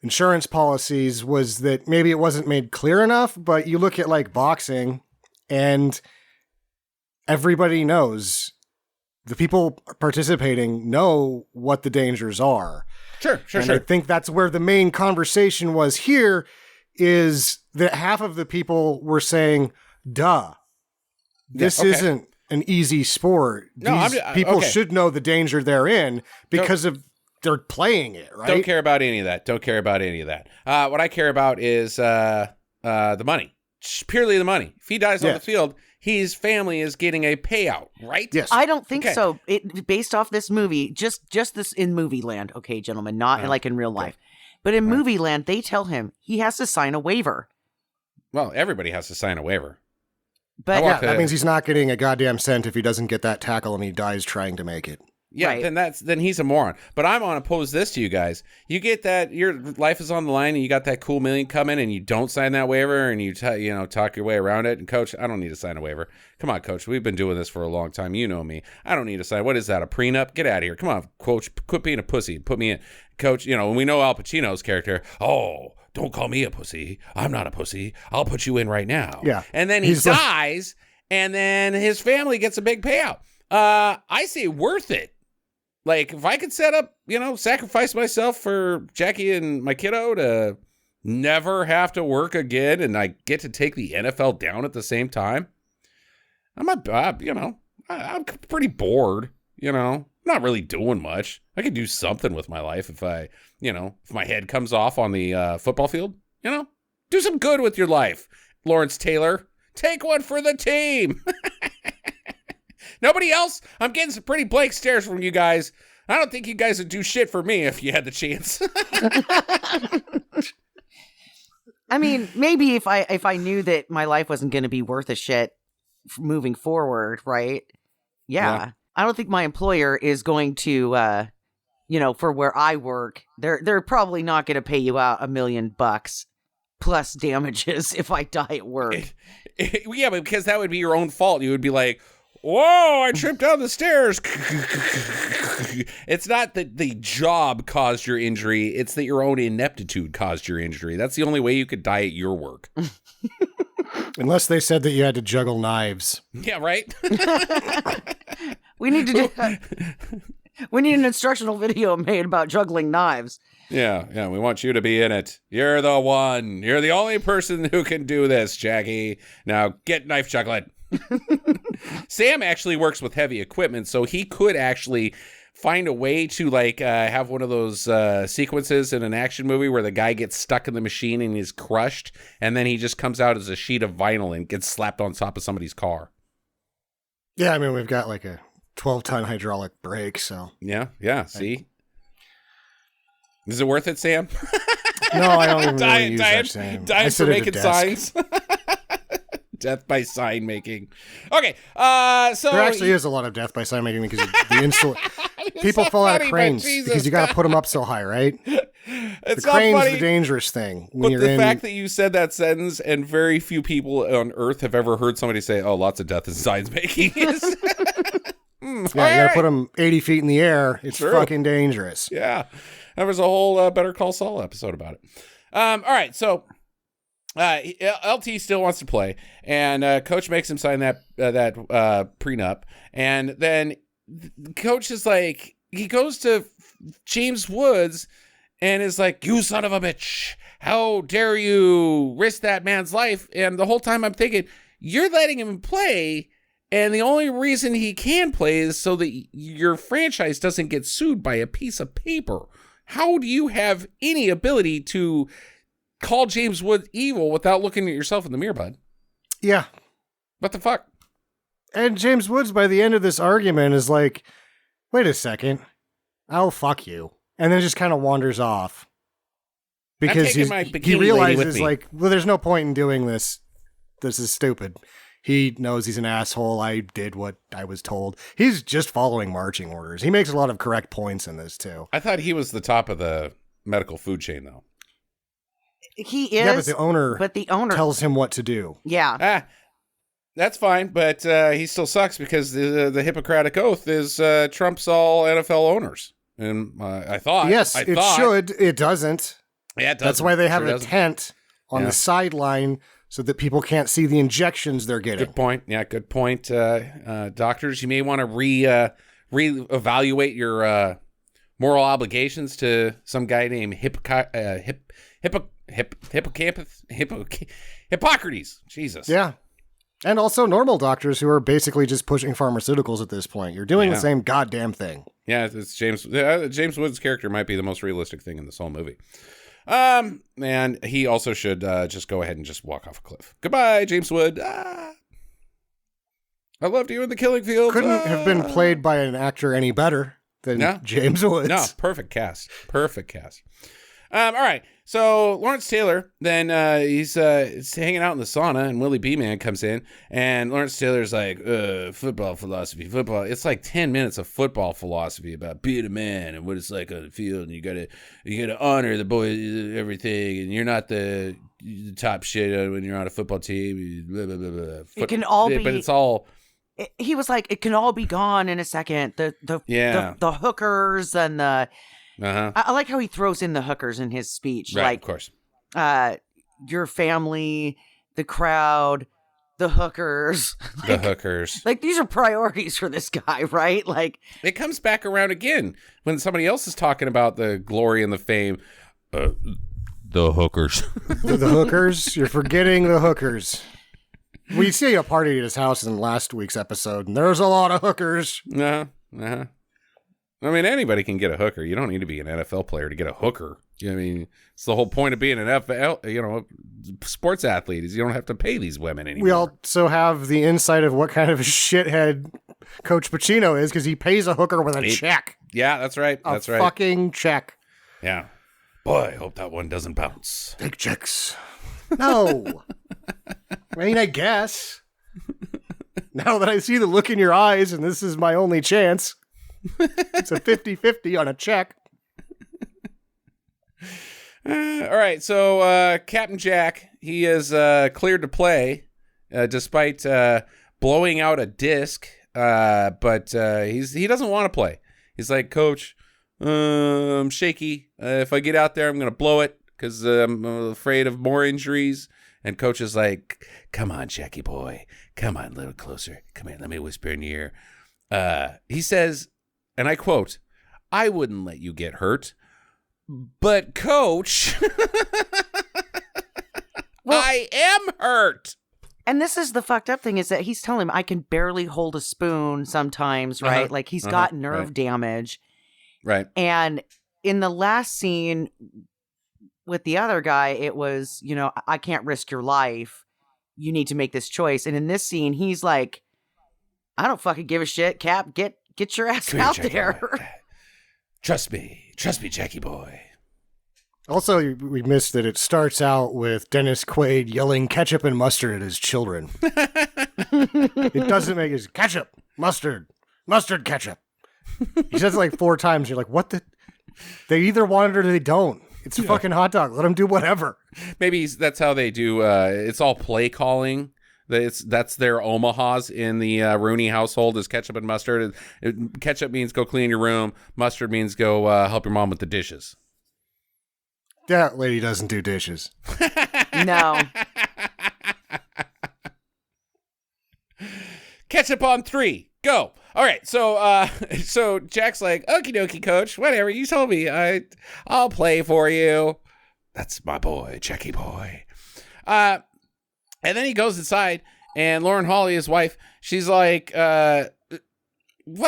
insurance policies was that maybe it wasn't made clear enough, but you look at like boxing and everybody knows. The people participating know what the dangers are. Sure. I think that's where the main conversation was here is that half of the people were saying, duh, this isn't an easy sport. These people should know the danger they're in because they're playing it, right? Don't care about any of that. What I care about is the money. Purely the money. If he dies on the field, his family is getting a payout, right? Yes. I don't think so. Based off this movie, just this in movie land, okay, gentlemen, not like in real life. But in movie land, they tell him he has to sign a waiver. Well, everybody has to sign a waiver. But that means he's not getting a goddamn cent if he doesn't get that tackle and he dies trying to make it. Yeah, right. then he's a moron. But I'm going to pose this to you guys. You get that your life is on the line and you got that cool million coming and you don't sign that waiver and you talk your way around it. And coach, I don't need to sign a waiver. Come on, coach. We've been doing this for a long time. You know me. I don't need to sign. What is that? A prenup? Get out of here. Come on, coach. Quit being a pussy. Put me in. Coach, when we know Al Pacino's character, don't call me a pussy. I'm not a pussy. I'll put you in right now. Yeah. And then he dies and then his family gets a big payout. I say worth it. Like, if I could set up, sacrifice myself for Jackie and my kiddo to never have to work again and I get to take the NFL down at the same time, I'm pretty bored, not really doing much. I could do something with my life if if my head comes off on the football field, do some good with your life. Lawrence Taylor, take one for the team. Nobody else? I'm getting some pretty blank stares from you guys. I don't think you guys would do shit for me if you had the chance. I mean, maybe if I knew that my life wasn't going to be worth a shit moving forward, right? Yeah. I don't think my employer is going to, for where I work, they're probably not going to pay you out $1 million plus damages if I die at work. Yeah, but because that would be your own fault. You would be like, whoa, I tripped down the stairs. It's not that the job caused your injury. It's that your own ineptitude caused your injury. That's the only way you could die at your work. Unless they said that you had to juggle knives. Yeah, right? We need an instructional video made about juggling knives. Yeah, we want you to be in it. You're the one. You're the only person who can do this, Jackie. Now get knife juggling. Sam actually works with heavy equipment, so he could actually find a way to have one of those sequences in an action movie where the guy gets stuck in the machine and he's crushed, and then he just comes out as a sheet of vinyl and gets slapped on top of somebody's car. Yeah, I mean, we've got like a 12-ton hydraulic brake, so... Yeah, see? Is it worth it, Sam? No, I don't even really use that Sam. Dying for making signs. Death by sign making. Okay, so there actually is a lot of death by sign making because people fall out of cranes because you got to put them up so high, right? It's the crane's the dangerous thing. But the fact that you said that sentence and very few people on Earth have ever heard somebody say, "Oh, lots of death is signs making." Yeah, you got to put them 80 feet in the air. It's fucking dangerous. Yeah, there was a whole Better Call Saul episode about it. All right, so. LT still wants to play, and coach makes him sign that prenup, and then the coach is like, he goes to James Woods and is like, "You son of a bitch, how dare you risk that man's life?" And the whole time I'm thinking, you're letting him play, and the only reason he can play is so that your franchise doesn't get sued by a piece of paper. How do you have any ability to call James Woods evil without looking at yourself in the mirror, bud? Yeah. What the fuck? And James Woods, by the end of this argument, is like, wait a second. Oh, fuck you. And then just kind of wanders off. Because he realizes, well, there's no point in doing this. This is stupid. He knows he's an asshole. I did what I was told. He's just following marching orders. He makes a lot of correct points in this, too. I thought he was the top of the medical food chain, though. He is. Yeah, but the owner tells him what to do. Yeah. That's fine, but he still sucks because the Hippocratic Oath is trumps all NFL owners. And I thought... Yes, it should. It doesn't. Yeah, it doesn't. That's why they have a tent on the sideline so that people can't see the injections they're getting. Good point. Yeah, good point. Doctors, you may want to reevaluate your moral obligations to some guy named Hippocrates. Jesus. Yeah. And also normal doctors who are basically just pushing pharmaceuticals at this point. You're doing the same goddamn thing. Yeah, it's James Woods' character might be the most realistic thing in this whole movie. And he also should just go ahead and just walk off a cliff. Goodbye, James Wood. I loved you in The Killing Fields. Couldn't have been played by an actor any better than James Woods. No, perfect cast. All right. So Lawrence Taylor, then he's hanging out in the sauna, and Willie B-Man comes in, and Lawrence Taylor's like, football philosophy, football. It's like 10 minutes of football philosophy about being a man and what it's like on the field, and you gotta honor the boys, everything, and you're not the top shit when you're on a football team. Blah, blah, blah, blah. It can all be, but it's all. He was like, it can all be gone in a second. The hookers and the. Uh-huh. I like how he throws in the hookers in his speech. Right, like, of course. Your family, the crowd, the hookers. The hookers. Like, these are priorities for this guy, right? Like, it comes back around again when somebody else is talking about the glory and the fame. The hookers. The hookers? You're forgetting the hookers. We see a party at his house in last week's episode, and there's a lot of hookers. Uh-huh. I mean, anybody can get a hooker. You don't need to be an NFL player to get a hooker. I mean, it's the whole point of being an NFL, sports athlete is you don't have to pay these women anymore. We also have the insight of what kind of a shithead Coach Pacino is because he pays a hooker with a check. Yeah, that's right. That's right. Fucking check. Yeah. Boy, I hope that one doesn't bounce. Take checks. No. I mean, I guess. Now that I see the look in your eyes and this is my only chance. It's a 50-50 on a check. All right, so Captain Jack, he is cleared to play despite blowing out a disc, but he doesn't want to play. He's like, Coach, I'm shaky. If I get out there, I'm going to blow it because I'm afraid of more injuries. And Coach is like, come on, Jackie boy. Come on, a little closer. Come here, let me whisper in your ear. He says, and I quote, I wouldn't let you get hurt, but Coach, I am hurt. And this is the fucked up thing is that he's telling him I can barely hold a spoon sometimes, right? Like he's got nerve damage. Right. And in the last scene with the other guy, it was, I can't risk your life. You need to make this choice. And in this scene, he's like, I don't fucking give a shit, Cap. Get your ass out there. Trust me, Jackie boy. Also, we missed that it starts out with Dennis Quaid yelling ketchup and mustard at his children. It doesn't make it ketchup, mustard, ketchup. He says it like 4 times. You're like, what the? They either want it or they don't. It's a fucking hot dog. Let them do whatever. Maybe that's how they do. It's all play calling. That's their Omahas in the Rooney household is ketchup and mustard. Ketchup means go clean your room. Mustard means go help your mom with the dishes. That lady doesn't do dishes. No. Ketchup on 3. Go. All right. So Jack's like, okie dokie, Coach. Whatever. You told me. I'll play for you. That's my boy, Jackie boy. And then he goes inside, and Lauren Holly, his wife, she's like, what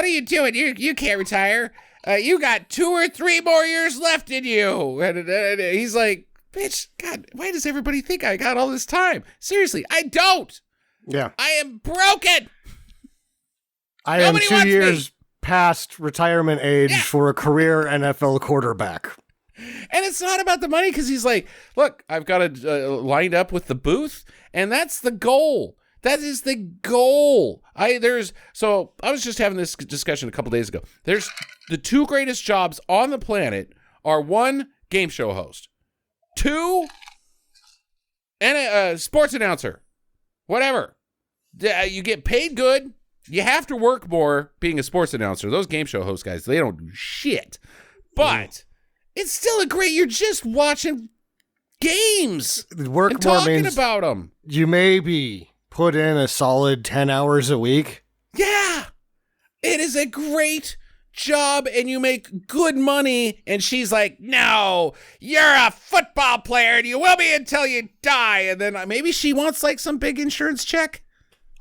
are you doing? You can't retire. You got 2 or 3 more years left in you. And he's like, bitch, God, why does everybody think I got all this time? Seriously, I don't. Yeah. I am broken. I am 2 years past retirement age for a career NFL quarterback. And it's not about the money because he's like, look, I've got it lined up with the booth, and that's the goal. That is the goal. I was just having this discussion a couple days ago. There's the 2 greatest jobs on the planet are 1, game show host, 2, and a sports announcer. Whatever. You get paid good. You have to work more being a sports announcer. Those game show host guys, they don't do shit. But it's still you're just watching games. Work and more talking means about them. You maybe put in a solid 10 hours a week. Yeah. It is a great job and you make good money. And she's like, no, you're a football player and you will be until you die. And then maybe she wants like some big insurance check.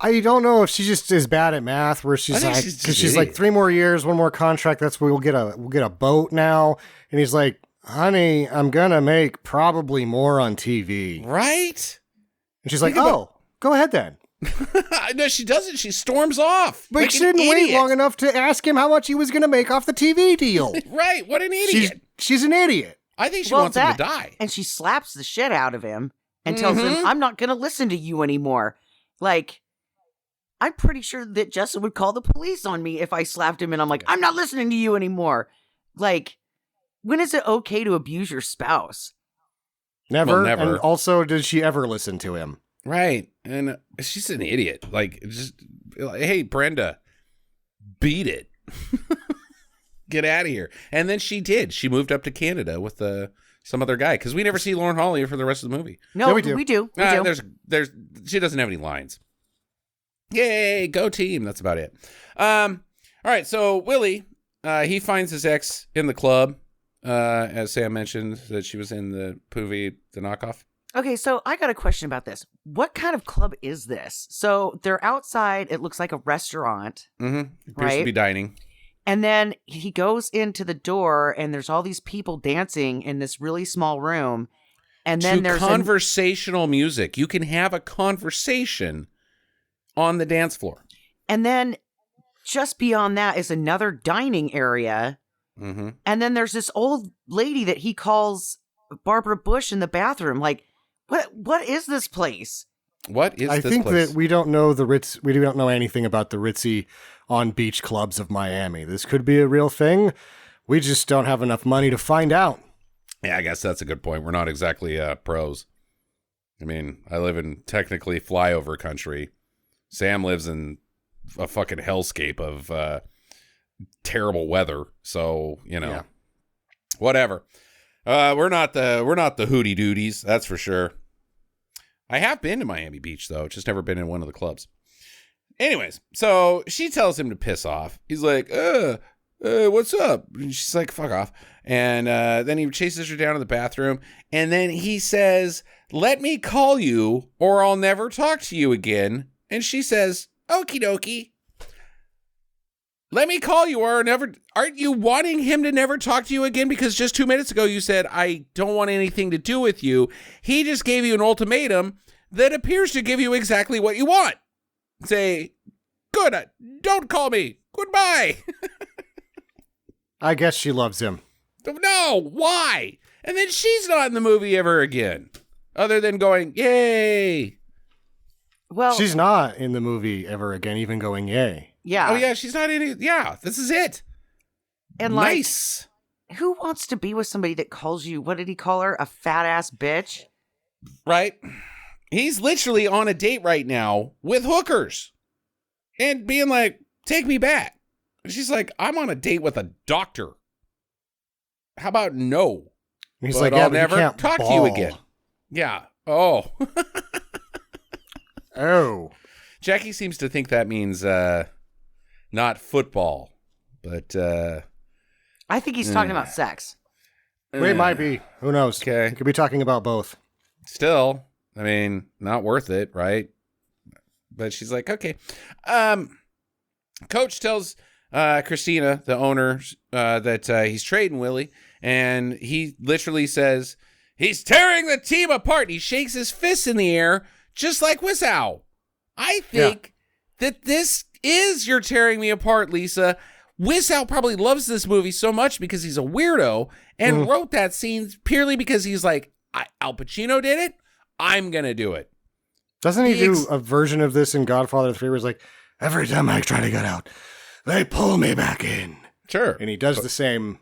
I don't know if she just is bad at math where she's like, because she's like 3 more years, 1 more contract. That's where we'll get a boat now. And he's like, honey, I'm going to make probably more on TV. Right. And she's like, go ahead then. No, she doesn't. She storms off. But like she didn't wait long enough to ask him how much he was going to make off the TV deal. Right. What an idiot. She's an idiot. I think she wants him to die. And she slaps the shit out of him and tells him, I'm not going to listen to you anymore. Like, I'm pretty sure that Justin would call the police on me if I slapped him and I'm like, I'm not listening to you anymore. Like, when is it okay to abuse your spouse? Never. Well, never. And also, did she ever listen to him? Right. And she's an idiot. Like, just, hey, Brenda, beat it. Get out of here. And then she did. She moved up to Canada with some other guy, because we never see Lauren Holly for the rest of the movie. No, we do. We do. She doesn't have any lines. Yay, go team. That's about it. All right, so Willie, he finds his ex in the club, as Sam mentioned, that she was in the Poovy, the knockoff. Okay, so I got a question about this. What kind of club is this? So they're outside. It looks like a restaurant. Mm-hmm. Appears to be dining. And then he goes into the door, and there's all these people dancing in this really small room. And then there's conversational music. You can have a conversation on the dance floor. And then just beyond that is another dining area. Mm-hmm. And then there's this old lady that he calls Barbara Bush in the bathroom. Like, what is this place? What is this place? I think that we don't know we don't know anything about the ritzy on beach clubs of Miami. This could be a real thing. We just don't have enough money to find out. Yeah, I guess that's a good point. We're not exactly pros. I mean, I live in technically flyover country. Sam lives in a fucking hellscape of terrible weather. So, whatever. We're not the hootie dooties, that's for sure. I have been to Miami Beach, though. Just never been in one of the clubs. Anyways, so she tells him to piss off. He's like, what's up? And she's like, fuck off. And then he chases her down to the bathroom. And then he says, let me call you or I'll never talk to you again. And she says, okie dokie. Let me call you or never. Aren't you wanting him to never talk to you again? Because just 2 minutes ago you said, I don't want anything to do with you. He just gave you an ultimatum that appears to give you exactly what you want. Say, good, don't call me. Goodbye. I guess she loves him. No, why? And then she's not in the movie ever again. Other than going, yay. Well, she's not in the movie ever again, even going, yay. Yeah. Oh, yeah, she's not in it. Yeah, this is it. And nice. Like, who wants to be with somebody that calls you, what did he call her? A fat ass bitch? Right. He's literally on a date right now with hookers and being like, take me back. And she's like, I'm on a date with a doctor. How about no? He's but like, yeah, I'll never talk to you again. Yeah. Oh. Oh. Jackie seems to think that means not football, but I think he's talking about sex. It might be. Who knows? Okay. He could be talking about both. Still, I mean, not worth it, right? But she's like, okay. Coach tells Christina, the owner, that he's trading Willie, and he literally says, he's tearing the team apart. He shakes his fists in the air, just like Wisow. I think that this is You're Tearing Me Apart, Lisa. Wisow probably loves this movie so much because he's a weirdo and wrote that scene purely because he's like, Al Pacino did it, I'm going to do it. Doesn't he do a version of this in Godfather 3 where it's like, every time I try to get out, they pull me back in. Sure. And he does the same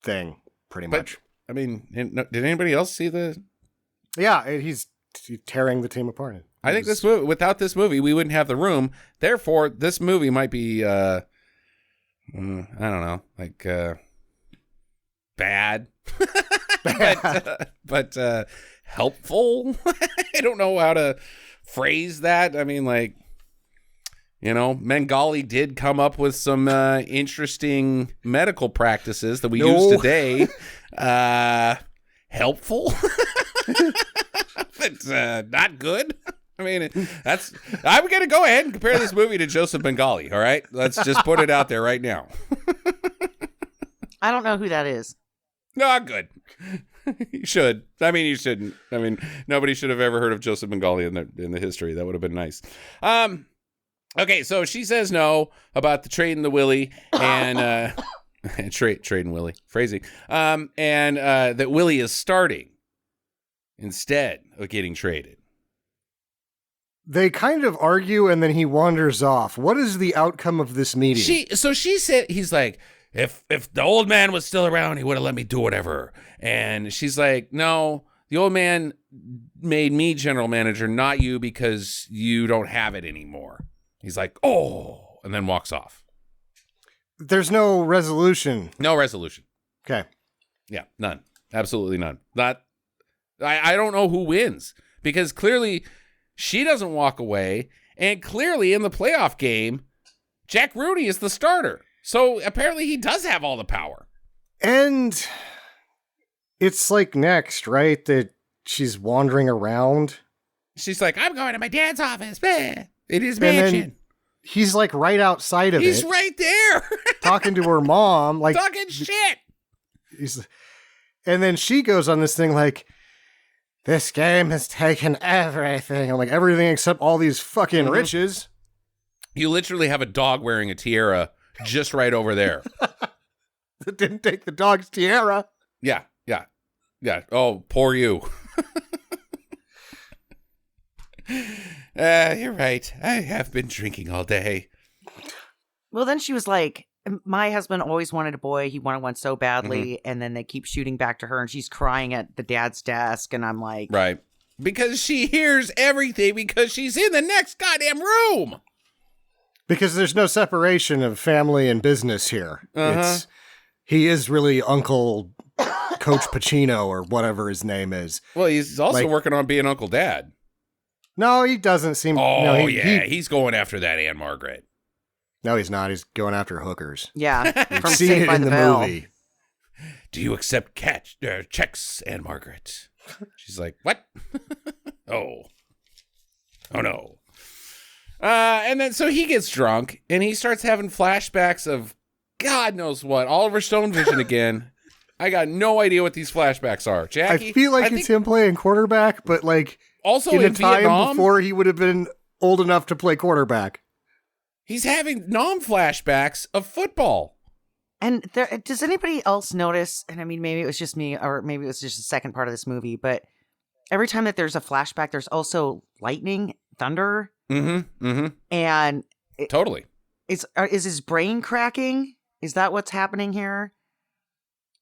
thing, pretty much. I mean, did anybody else see the... Yeah, he's tearing the team apart. I think this movie, without this movie, we wouldn't have The Room. Therefore, this movie might be, I don't know, like bad, but helpful. I don't know how to phrase that. I mean, like, Bengali did come up with some interesting medical practices that we use today. Helpful, but not good. I mean, I'm going to go ahead and compare this movie to Joseph Bengali, all right? Let's just put it out there right now. I don't know who that is. No, good. You should. I mean, you shouldn't. I mean, nobody should have ever heard of Joseph Bengali in the history. That would have been nice. Okay, so she says no about the trading the Willie, and trading Willie. Phrasing. And that Willie is starting instead of getting traded. They kind of argue, and then he wanders off. What is the outcome of this meeting? She said, he's like, if the old man was still around, he would have let me do whatever. And she's like, no, the old man made me general manager, not you, because you don't have it anymore. He's like, oh, and then walks off. There's no resolution. No resolution. Okay. Yeah, none. Absolutely none. I don't know who wins, because clearly she doesn't walk away, and clearly in the playoff game, Jack Rooney is the starter. So apparently he does have all the power. And it's like next, right? That she's wandering around. She's like, I'm going to my dad's office. In his mansion. He's like right outside of He's right there. talking to her mom. Like talking shit. And then she goes on this thing like, this game has taken everything. I'm like, everything except all these fucking riches. You literally have a dog wearing a tiara just right over there. That didn't take the dog's tiara. Yeah. Oh, poor you. You're right. I have been drinking all day. Well, then she was like, my husband always wanted a boy. He wanted one so badly. And then they keep shooting back to her, and she's crying at the dad's desk. And I'm like... Right. Because she hears everything because she's in the next goddamn room. Because there's no separation of family and business here. He is really Uncle Coach Pacino or whatever his name is. Well, he's also working on being Uncle Dad. No, he doesn't seem... Oh, he's going after that Anne Margaret. No, he's not. He's going after hookers. Yeah. We've seen it in the movie. Do you accept checks, Anne Margaret? She's like, what? Oh no. And then so he gets drunk and he starts having flashbacks of God knows what. Oliver Stone vision again. I got no idea what these flashbacks are. Jackie? I feel like it's him playing quarterback, but like also in a time Vietnam, before he would have been old enough to play quarterback. He's having flashbacks of football. And does anybody else notice, and I mean, maybe it was just me, or maybe it was just the second part of this movie, but every time that there's a flashback, there's also lightning, thunder. And totally. Is his brain cracking? Is that what's happening here?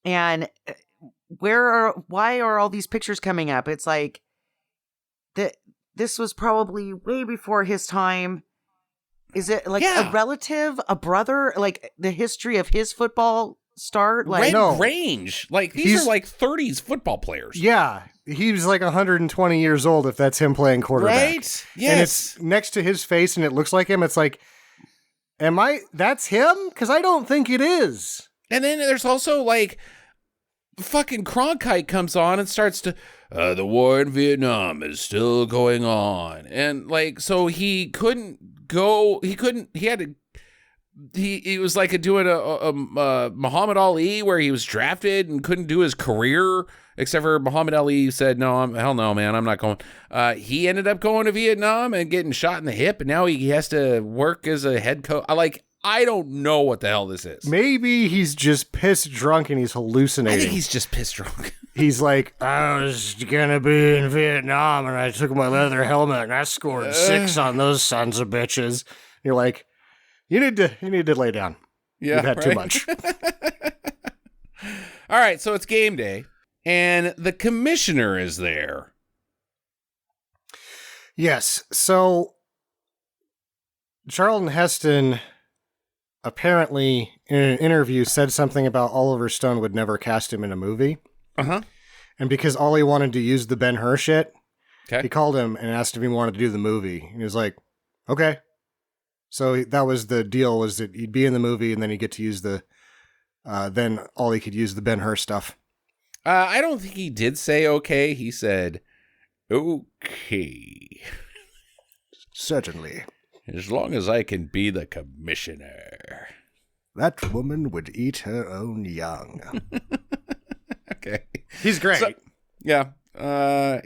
And why are all these pictures coming up? It's like this was probably way before his time. Is it like a relative, a brother, like the history of his football start? Like range. Like these are like 30s football players. Yeah. He was like 120 years old if that's him playing quarterback. Right? Yes. And it's next to his face and it looks like him. It's like, that's him? Because I don't think it is. And then there's also like fucking Cronkite comes on and starts to, the war in Vietnam is still going on. And like, so he couldn't go, he was like doing a Muhammad Ali where he was drafted and couldn't do his career, except for Muhammad Ali said, hell no, man, I'm not going. He ended up going to Vietnam and getting shot in the hip, and now he has to work as a head coach. I don't know what the hell this is. Maybe he's just pissed drunk and he's hallucinating. I think he's just pissed drunk. He's like, I was going to be in Vietnam and I took my leather helmet and I scored 6 on those sons of bitches. You're like, you need to lay down. Yeah, you've had too much. All right, so it's game day and the commissioner is there. Yes. So Charlton Heston apparently in an interview said something about Oliver Stone would never cast him in a movie. And because Ollie wanted to use the Ben-Hur shit, he called him and asked if he wanted to do the movie. And he was like, okay. So that was the deal, was that he'd be in the movie and then he'd get to use then Ollie could use the Ben-Hur stuff. I don't think he did say okay. He said, okay. Certainly. As long as I can be the commissioner. That woman would eat her own young. Okay. He's great. So, yeah.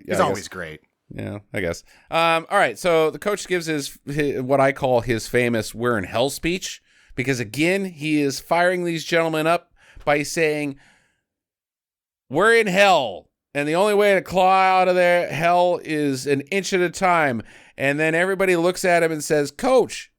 He's always great. Yeah, I guess. All right. So the coach gives his what I call his famous "we're in hell" speech, because again, he is firing these gentlemen up by saying, we're in hell, and the only way to claw out of there hell is an inch at a time. And then everybody looks at him and says, Coach,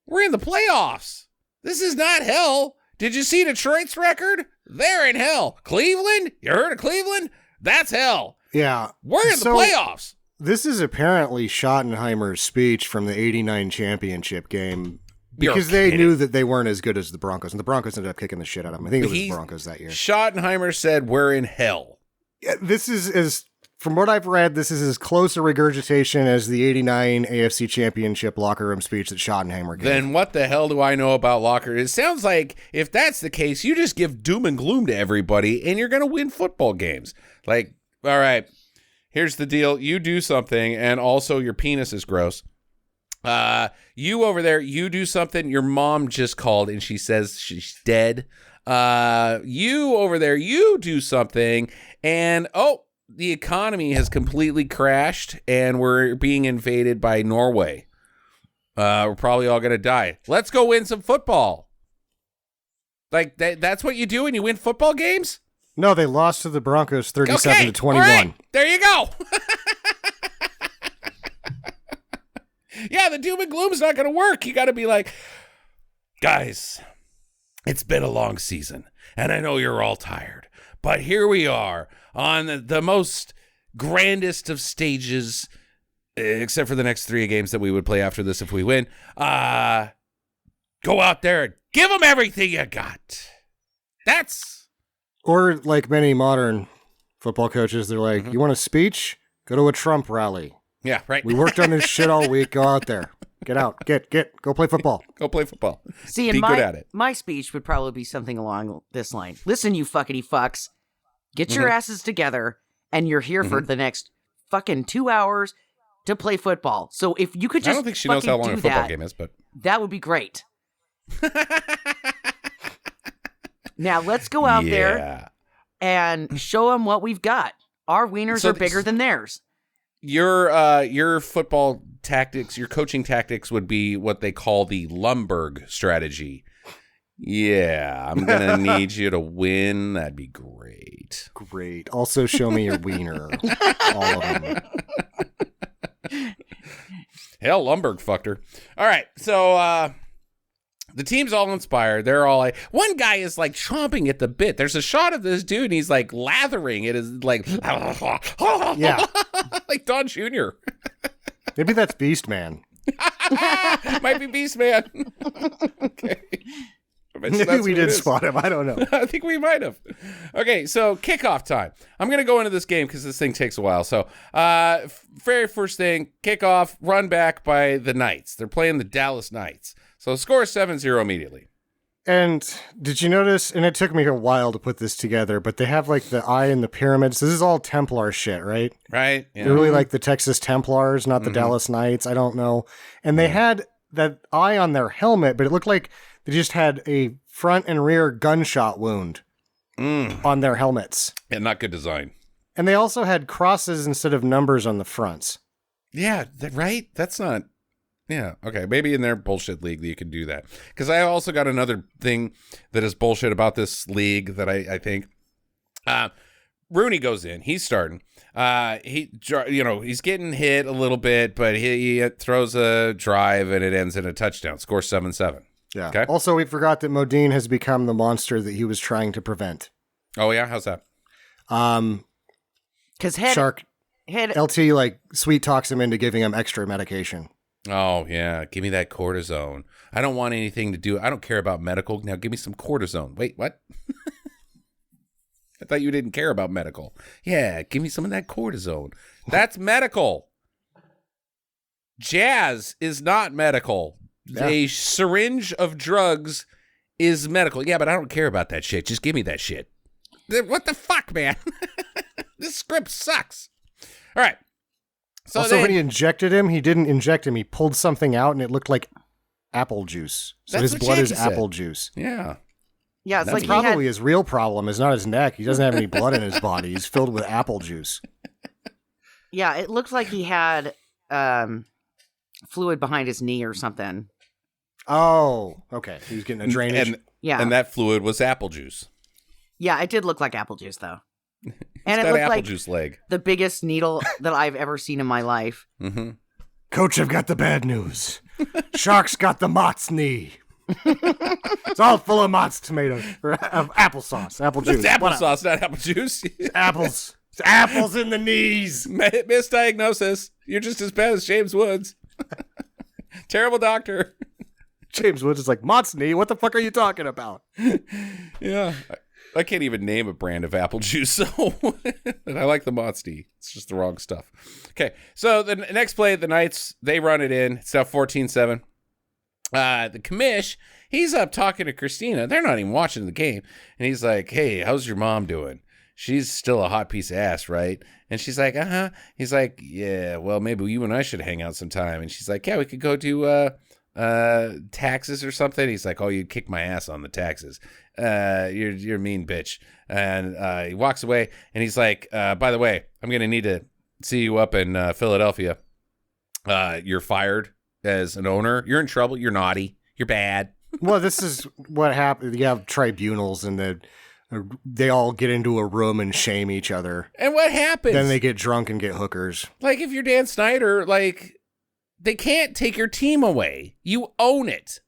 we're in the playoffs. This is not hell. Did you see Detroit's record? They're in hell. Cleveland? You heard of Cleveland? That's hell. Yeah. We're in the playoffs. This is apparently Schottenheimer's speech from the 89 championship game because they knew that they weren't as good as the Broncos, and the Broncos ended up kicking the shit out of them. I think it was the Broncos that year. Schottenheimer said, we're in hell. Yeah, this is from what I've read, this is as close a regurgitation as the 89 AFC championship locker room speech that Schottenheimer gave. Then what the hell do I know about locker? It sounds like if that's the case, you just give doom and gloom to everybody, and you're going to win football games. Like, all right, here's the deal. You do something, and also your penis is gross. You over there, you do something. Your mom just called, and she says she's dead. You over there, you do something, and the economy has completely crashed, and we're being invaded by Norway. We're probably all going to die. Let's go win some football. Like, that's what you do when you win football games? No, they lost to the Broncos 37-21. Right. There you go. Yeah, the doom and gloom is not going to work. You got to be like, guys, it's been a long season, and I know you're all tired, but here we are on the most grandest of stages, except for the next 3 games that we would play after this if we win. Go out there and give them everything you got. Or like many modern football coaches, they're like, you want a speech? Go to a Trump rally. Yeah, right. We worked on this shit all week. Go out there. Get out. Go play football. Go play football. See, and good at it. My speech would probably be something along this line. Listen, you fuckity fucks. Get your asses together, and you're here for the next fucking 2 hours to play football. So if you could just I don't think she knows how long a football game is, but that would be great. Now let's go out there and show them what we've got. Our wieners are bigger than theirs. Your football tactics, your coaching tactics would be what they call the Lumberg strategy. Yeah, I'm going to need you to win. That'd be great. Great. Also show me your wiener. All of them. Hell, Lumberg fucked her. All right, so the team's all inspired. They're all like, one guy is like chomping at the bit. There's a shot of this dude, and he's like lathering. It is like, yeah, like Don Jr. Maybe that's Beast Man. Might be Beast Man. Okay. Maybe we did spot him. I don't know. I think we might have. Okay, so kickoff time. I'm going to go into this game because this thing takes a while. So, very first thing, kickoff, run back by the Knights. They're playing the Dallas Knights. So, score 7-0 immediately. And did you notice, and it took me a while to put this together, but they have like the eye in the pyramids. This is all Templar shit, right? Right. Yeah. They're really like the Texas Templars, not the Dallas Knights. I don't know. And they had that eye on their helmet, but it looked like they just had a front and rear gunshot wound on their helmets. Yeah, not good design. And they also had crosses instead of numbers on the fronts. Yeah, right? That's not... Yeah, okay. Maybe in their bullshit league you can do that. Because I also got another thing that is bullshit about this league that I think. Rooney goes in. He's starting. He's getting hit a little bit, but he throws a drive and it ends in a touchdown. Score 7-7. Yeah. Okay. Also, we forgot that Modine has become the monster that he was trying to prevent. Oh, yeah? How's that? Because LT like sweet talks him into giving him extra medication. Oh, yeah. Give me that cortisone. I don't want anything to do. I don't care about medical. Now give me some cortisone. Wait, what? I thought you didn't care about medical. Yeah, give me some of that cortisone. That's medical. Jazz is not medical. Yeah. A syringe of drugs is medical. Yeah, but I don't care about that shit. Just give me that shit. What the fuck, man? This script sucks. All right. So also, when he injected him, he didn't inject him. He pulled something out, and it looked like apple juice. So his blood is apple juice. Yeah. Yeah, it's that's like probably his real problem is not his neck. He doesn't have any blood in his body. He's filled with apple juice. Yeah, it looked like he had fluid behind his knee or something. Oh, okay. He was getting a drainage. And that fluid was apple juice. Yeah, it did look like apple juice, though. And it looked apple like juice leg. The biggest needle that I've ever seen in my life. Mm-hmm. Coach, I've got the bad news. Shark's got the Mott's knee. It's all full of Mott's tomatoes. Applesauce. Apple juice. It's applesauce, not apple juice. Apples. It's apples in the knees. Misdiagnosis. You're just as bad as James Woods. Terrible doctor. James Woods is like, Mott's knee? What the fuck are you talking about? Yeah. I can't even name a brand of apple juice, so and I like the Mott's knee. It's just the wrong stuff. Okay, so the next play, the Knights, they run it in. It's now 14-7. The commish, he's up talking to Christina. They're not even watching the game. And he's like, hey, how's your mom doing? She's still a hot piece of ass, right? And she's like, uh-huh. He's like, yeah, well, maybe you and I should hang out sometime. And she's like, yeah, we could go do taxes or something. He's like, oh, you'd kick my ass on the taxes. You're a mean bitch. And he walks away, and he's like, by the way, I'm going to need to see you up in Philadelphia. You're fired as an owner. You're in trouble. You're naughty. You're bad. Well, this is what happens. You have tribunals, and they all get into a room and shame each other. And what happens? Then they get drunk and get hookers. Like, if you're Dan Snyder, like, they can't take your team away. You own it.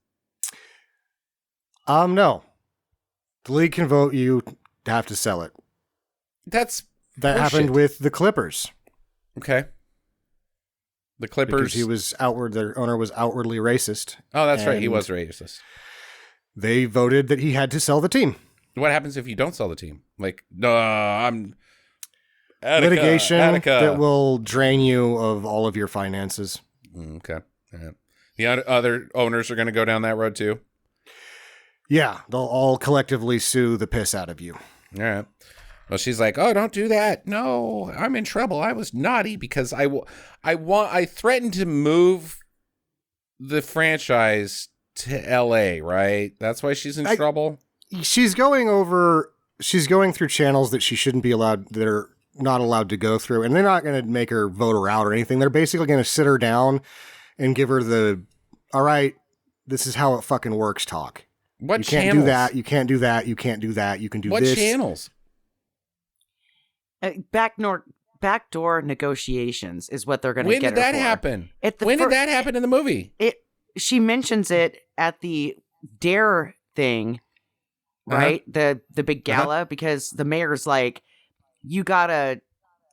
No. The league can vote you to have to sell it. That happened with the Clippers. Okay. The Clippers. Because their owner was outwardly racist. Oh, that's right. He was racist. They voted that he had to sell the team. What happens if you don't sell the team? Like, no, I'm... Litigation that will drain you of all of your finances. Okay. Yeah. The other owners are going to go down that road too? Yeah. They'll all collectively sue the piss out of you. All right. Well, she's like, oh, don't do that. No, I'm in trouble. I was naughty because I threatened to move the franchise to L.A., right? That's why she's in trouble? She's going through channels that she shouldn't be allowed, that are not allowed to go through, and they're not going to make her vote her out or anything. They're basically going to sit her down and give her the, all right, this is how it fucking works talk. What you channels? Can't do that. You can't do that. You can't do that. You can do this. What channels? Backdoor negotiations is what they're going to get her for. When did that happen? When did that happen in the movie? She mentions it at the Dare thing, right? The big gala, because the mayor's like, you gotta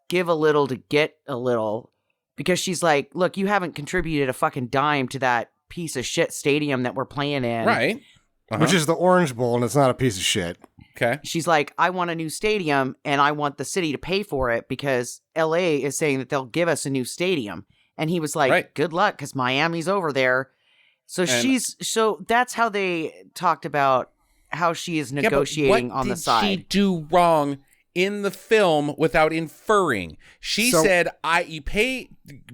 give a little to get a little, because she's like, look, you haven't contributed a fucking dime to that piece of shit stadium that we're playing in. Right. Which is the Orange Bowl, and it's not a piece of shit. Okay. She's like, I want a new stadium, and I want the city to pay for it because LA is saying that they'll give us a new stadium. And he was like, good luck, because Miami's over there. So so that's how they talked about how she is negotiating on the side. What did she do wrong in the film without inferring? She said, you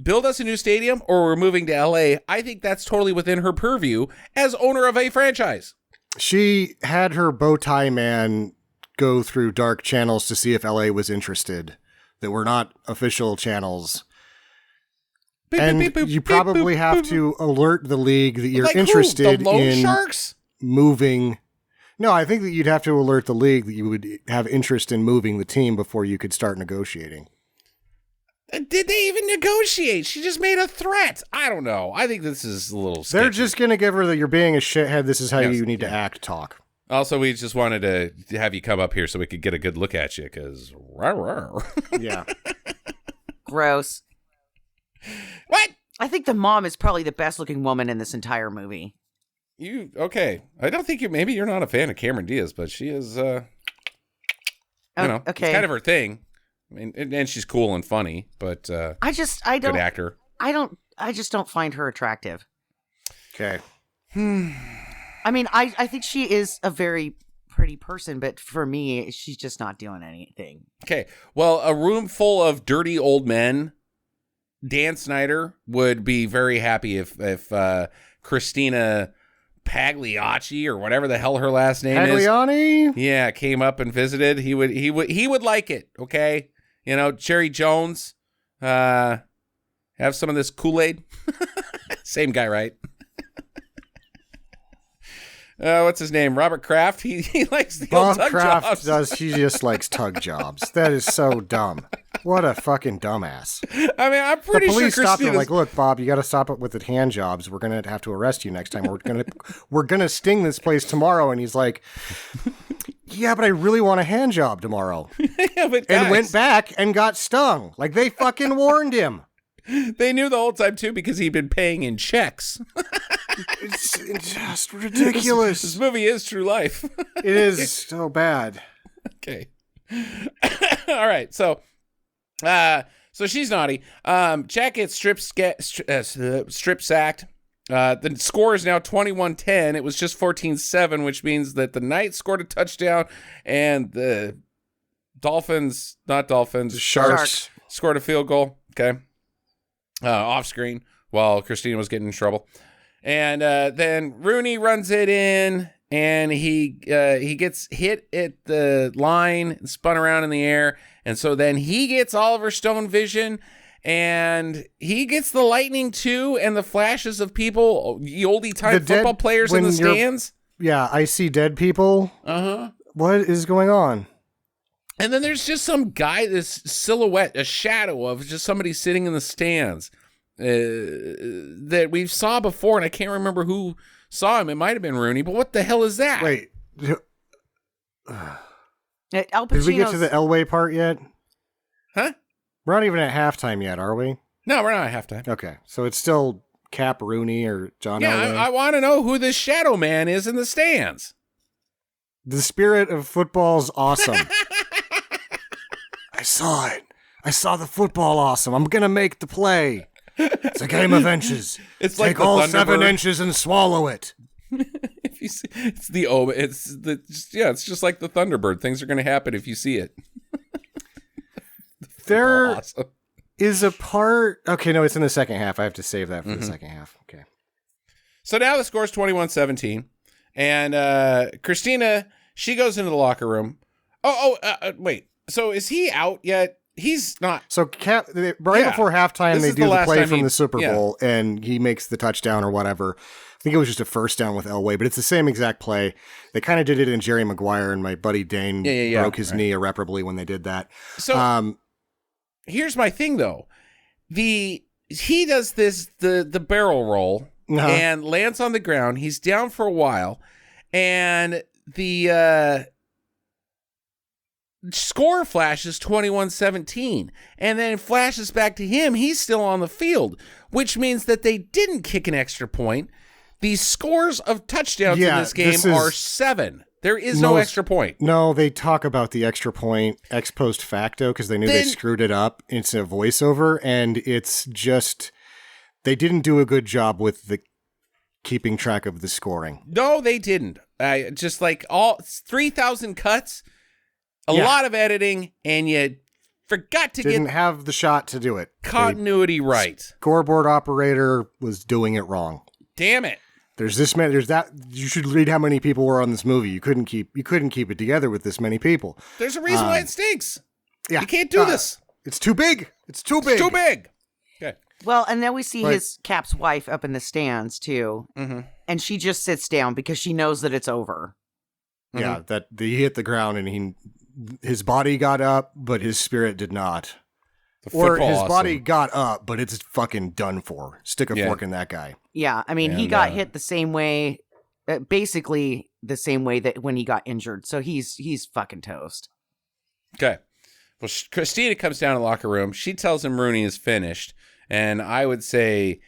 build us a new stadium or we're moving to LA. I think that's totally within her purview as owner of a franchise. She had her bow tie man go through dark channels to see if LA was interested that were not official channels. You probably have to alert the league that you're interested in Sharks? Moving. No, I think that you'd have to alert the league that you would have interest in moving the team before you could start negotiating. Did they even negotiate? She just made a threat. I don't know. I think this is a little sketchy. They're just going to give her the "you're being a shithead, this is how you need to act" talk. Also, we just wanted to have you come up here so we could get a good look at you, because... Yeah. Gross. What? I think the mom is probably the best looking woman in this entire movie. Okay. I don't think maybe you're not a fan of Cameron Diaz, but she is, okay. It's kind of her thing. I mean, and she's cool and funny, but good actor. I just don't find her attractive. Okay. I mean, I think she is a very pretty person, but for me, she's just not doing anything. Okay. Well, a room full of dirty old men, Dan Snyder would be very happy if Christina Pagliacci or whatever the hell her last name Pagliani? is. Yeah, came up and visited. He would like it, okay? You know, Cherry Jones, have some of this Kool-Aid. Same guy, right? what's his name? Robert Kraft. He likes the Bob old tug Kraft jobs. He just likes tug jobs. That is so dumb. What a fucking dumbass. I mean, I'm pretty sure the police stopped him Christina's... like, look, Bob, you got to stop it with the hand jobs. We're going to have to arrest you next time. We're gonna sting this place tomorrow. And he's like, yeah, but I really want a hand job tomorrow. Yeah, but and went back and got stung. Like, they fucking warned him. They knew the whole time, too, because he'd been paying in checks. It's just ridiculous. This movie is true life. It is so bad. Okay. All right. So she's naughty. Jack gets strip sacked. The score is now 21-10. It was just 14-7, which means that the Knights scored a touchdown and the Sharks scored a field goal. Okay. Off screen while Christina was getting in trouble. And then Rooney runs it in, and he gets hit at the line and spun around in the air. And so then he gets Oliver Stone vision, and he gets the lightning too, and the flashes of people, the oldie-time football players in the stands. Yeah, I see dead people. Uh-huh. What is going on? And then there's just some guy, this silhouette, a shadow of just somebody sitting in the stands that we saw before, and I can't remember who saw him. It might have been Rooney, but what the hell is that? Wait. Al Pacino's... Did we get to the Elway part yet? Huh? We're not even at halftime yet, are we? No, we're not at halftime. Okay, so it's still Cap Rooney or John Elway. I want to know who this shadow man is in the stands. The spirit of football's awesome. I saw it. I saw the football awesome. I'm going to make the play. It's a game of inches. It's Take like all Thunderbird. 7 inches and swallow it. If you see, it's just like the Thunderbird. Things are going to happen if you see it. There awesome. is a part. Okay, no, it's in the second half. I have to save that for the second half. Okay. So now the score's 21-17, and Christina, she goes into the locker room. Wait. So is he out yet? He's not. So Cap, before halftime, they do the play from the Super Bowl, and he makes the touchdown or whatever. I think it was just a first down with Elway, but it's the same exact play. They kind of did it in Jerry Maguire, and my buddy Dane broke his knee irreparably when they did that. So here's my thing, though. He does the barrel roll and lands on the ground. He's down for a while, and the score flashes 21-17, and then it flashes back to him. He's still on the field, which means that they didn't kick an extra point. The scores of touchdowns in this game are 7. There is no extra point. No, they talk about the extra point ex post facto because they knew they screwed it up. It's a voiceover, and it's just they didn't do a good job with the keeping track of the scoring. No, they didn't. Just like all 3,000 cuts. A lot of editing, and you forgot to didn't have the shot to do it. Continuity right. Scoreboard operator was doing it wrong. Damn it. There's this many. There's that. You should read how many people were on this movie. You couldn't keep it together with this many people. There's a reason why it stinks. Yeah, you can't do this. It's too big. It's too big. It's too big. Okay. Well, and then we see his Cap's wife up in the stands too, and she just sits down because she knows that it's over. Yeah, that he hit the ground and his body got up, but his spirit did not. Or his body got up, but it's fucking done for. Stick a fork in that guy. Yeah, I mean, he got hit the same way, basically the same way that when he got injured. So he's fucking toast. Okay. Well, Christina comes down to the locker room. She tells him Rooney is finished. And I would say,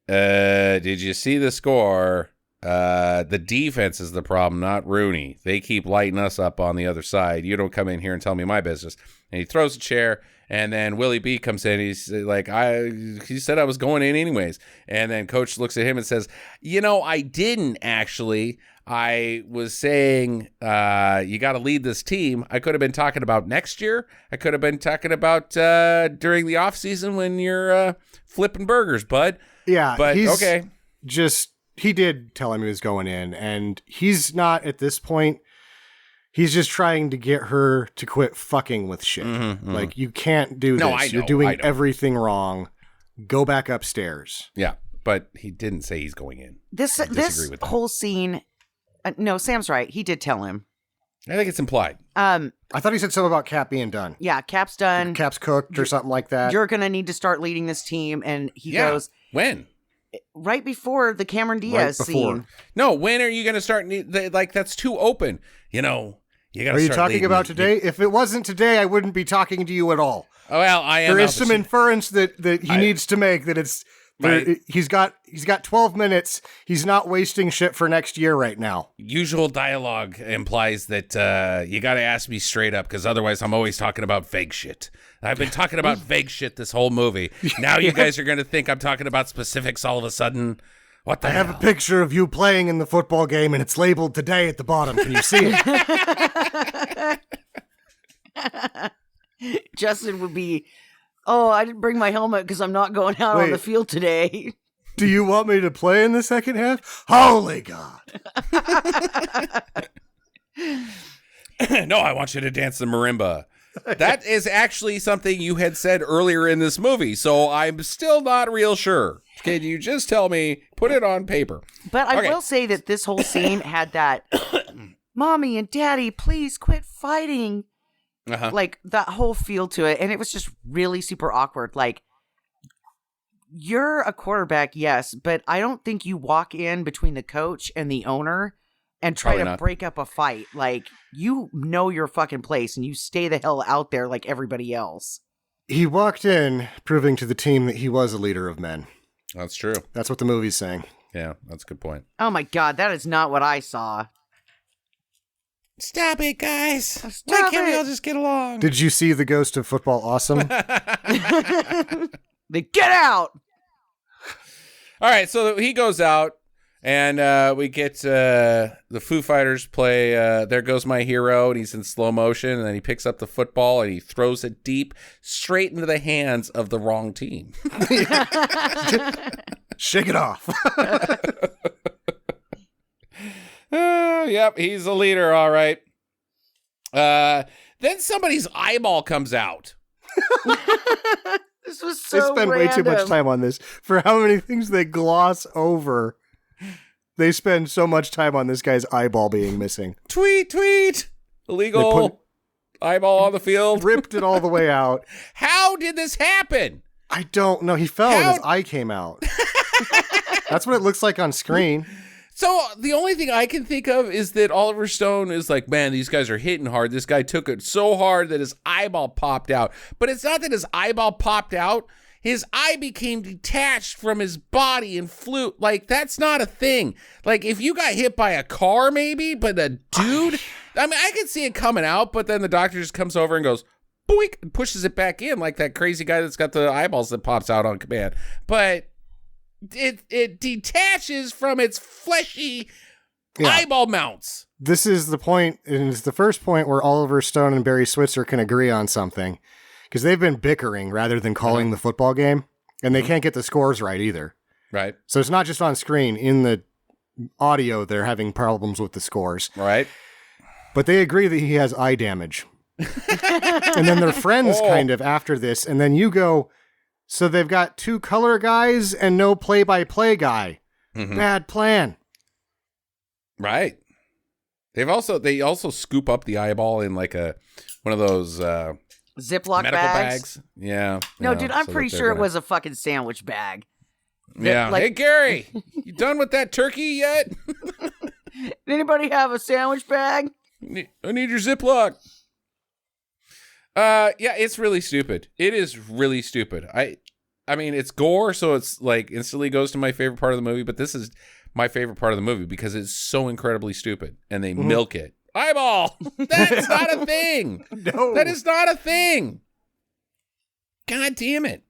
did you see the score? The defense is the problem, not Rooney. They keep lighting us up on the other side. You don't come in here and tell me my business. And he throws a chair, and then Willie B comes in. He's like, he said I was going in anyways. And then coach looks at him and says, I didn't actually. I was saying you got to lead this team. I could have been talking about next year. I could have been talking about during the offseason when you're flipping burgers, bud. Yeah, but okay. He did tell him he was going in, and he's not at this point. He's just trying to get her to quit fucking with shit. Like, you can't do this. You're doing everything wrong. Go back upstairs. Yeah, but he didn't say he's going in. This whole scene, No, Sam's right. He did tell him. I think it's implied. I thought he said something about Cap being done. Yeah, Cap's done. Cap's cooked or something like that. You're going to need to start leading this team. And he goes... When? Right before the Cameron Diaz scene. No, when are you going to start? Like, that's too open. You know, you got to start. Are you talking about today? If it wasn't today, I wouldn't be talking to you at all. Oh, well, I am. There is some inference that he needs to make that it's... Right. He's got 12 minutes. He's not wasting shit for next year right now. Usual dialogue implies that you got to ask me straight up, because otherwise I'm always talking about vague shit. I've been talking about vague shit this whole movie. Now you guys are going to think I'm talking about specifics all of a sudden. What the hell? I have a picture of you playing in the football game, and it's labeled today at the bottom. Can you see it? Justin would be... Oh, I didn't bring my helmet because I'm not going out on the field today. Do you want me to play in the second half? Holy God. No, I want you to dance the marimba. That is actually something you had said earlier in this movie, so I'm still not real sure. Can you just tell me, put it on paper? But I will say that this whole scene had that, Mommy and Daddy, please quit fighting. Like that whole feel to it, and it was just really super awkward. Like, you're a quarterback, yes, but I don't think you walk in between the coach and the owner and try to break up a fight. Like, you know your fucking place and you stay the hell out there like everybody else. He walked in proving to the team that he was a leader of men. That's true. That's what the movie's saying. Yeah, that's a good point. Oh my God, that is not what I saw. Stop it, guys. Why can't we all just get along? Did you see the Ghost of Football Awesome? They get out. All right, so he goes out, and we get the Foo Fighters play There Goes My Hero, and he's in slow motion, and then he picks up the football, and he throws it deep, straight into the hands of the wrong team. Shake it off. Yep, he's a leader, all right. Then somebody's eyeball comes out. This was so They spend way too much time on this. For how many things they gloss over, they spend so much time on this guy's eyeball being missing. Tweet. Illegal eyeball on the field. Ripped it all the way out. How did this happen? I don't know. He fell and his eye came out. That's what it looks like on screen. So the only thing I can think of is that Oliver Stone is like, man, these guys are hitting hard. This guy took it so hard that his eyeball popped out. But it's not that his eyeball popped out. His eye became detached from his body and flew. Like, that's not a thing. Like, if you got hit by a car, maybe, but a dude, I mean, I could see it coming out, but then the doctor just comes over and goes, boink, and pushes it back in like that crazy guy that's got the eyeballs that pops out on command. But it detaches from its fleshy eyeball mounts. This is the point, and it's the first point where Oliver Stone and Barry Switzer can agree on something, because they've been bickering rather than calling the football game, and they can't get the scores right either. Right. So it's not just on screen. In the audio, they're having problems with the scores. Right. But they agree that he has eye damage. And then they're friends kind of after this, and then you go... So they've got two color guys and no play-by-play guy. Mm-hmm. Bad plan. Right. They also scoop up the eyeball in like one of those Ziploc medical bags. Yeah. No, dude, I'm pretty sure it was a fucking sandwich bag. Yeah. Hey, Gary, you done with that turkey yet? Anybody have a sandwich bag? I need your Ziploc. Yeah, it's really stupid. It is really stupid. I mean, it's gore, so it's like instantly goes to my favorite part of the movie, but this is my favorite part of the movie because it's so incredibly stupid, and they milk it. Eyeball! That's not a thing! No. That is not a thing! God damn it.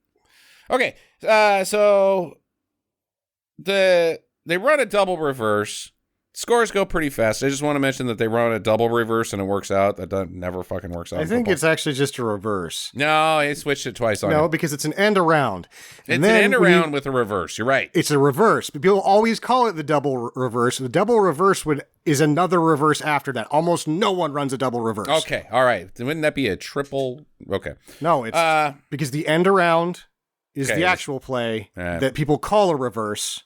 Okay, so they run a double reverse. Scores go pretty fast. I just want to mention that they run a double reverse and it works out. That never fucking works out. I think it's actually just a reverse. No, they switched it twice on you. No, because it's an end around. It's an end around with a reverse. You're right. It's a reverse. But people always call it the double reverse. The double reverse is another reverse after that. Almost no one runs a double reverse. Okay, all right. Then wouldn't that be a triple? Okay. No, it's because the end around is the actual play that people call a reverse.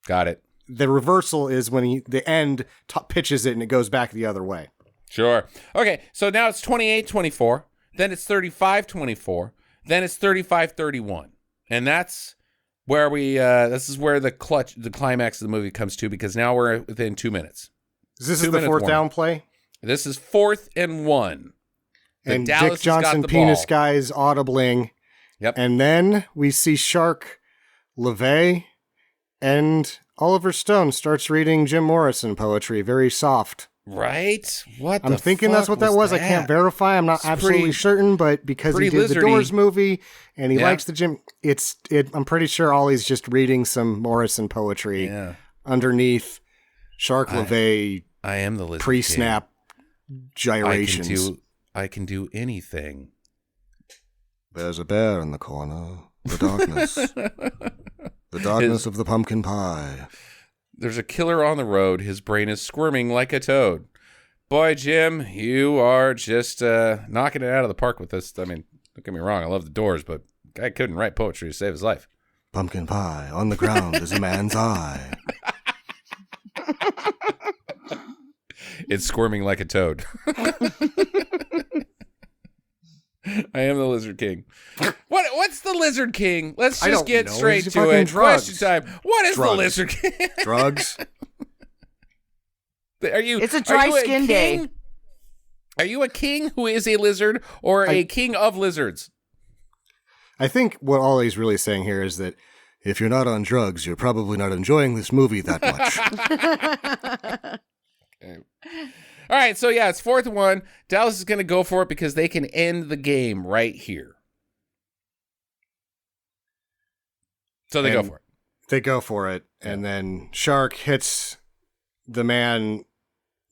Got it. the reversal is when the end pitches it and it goes back the other way. Sure. Okay, so now it's 28-24, then it's 35-24, then it's 35-31. And that's where this is where the climax of the movie comes to, because now we're within 2 minutes. This is the fourth down play? This is 4th and 1. And Dick Johnson penis guy is audibling. Yep. And then we see Shark, LeVay, and Oliver Stone starts reading Jim Morrison poetry, very soft. Right? I'm thinking that's what that was. I can't verify. I'm not absolutely certain, but because he did the Doors movie and he likes the Jim, I'm pretty sure Ollie's just reading some Morrison poetry underneath Shark, LeVay. I am the Lizard pre-snap gyrations. I can do anything. There's a bear in the corner. The darkness. The darkness of the pumpkin pie. There's a killer on the road. His brain is squirming like a toad. Boy, Jim, you are just knocking it out of the park with this. I mean, don't get me wrong. I love the Doors, but guy couldn't write poetry to save his life. Pumpkin pie on the ground is a man's eye. It's squirming like a toad. I am the Lizard King. What's the Lizard King? Let's just get straight to it. Drugs. Question time. What is the Lizard King? Drugs. It's a dry skin day. Are you a king who is a lizard or a king of lizards? I think what Ollie's really saying here is that if you're not on drugs, you're probably not enjoying this movie that much. Okay. All right, so yeah, it's 4th and 1. Dallas is going to go for it because they can end the game right here. So they go for it. They go for it, and then Shark hits the man.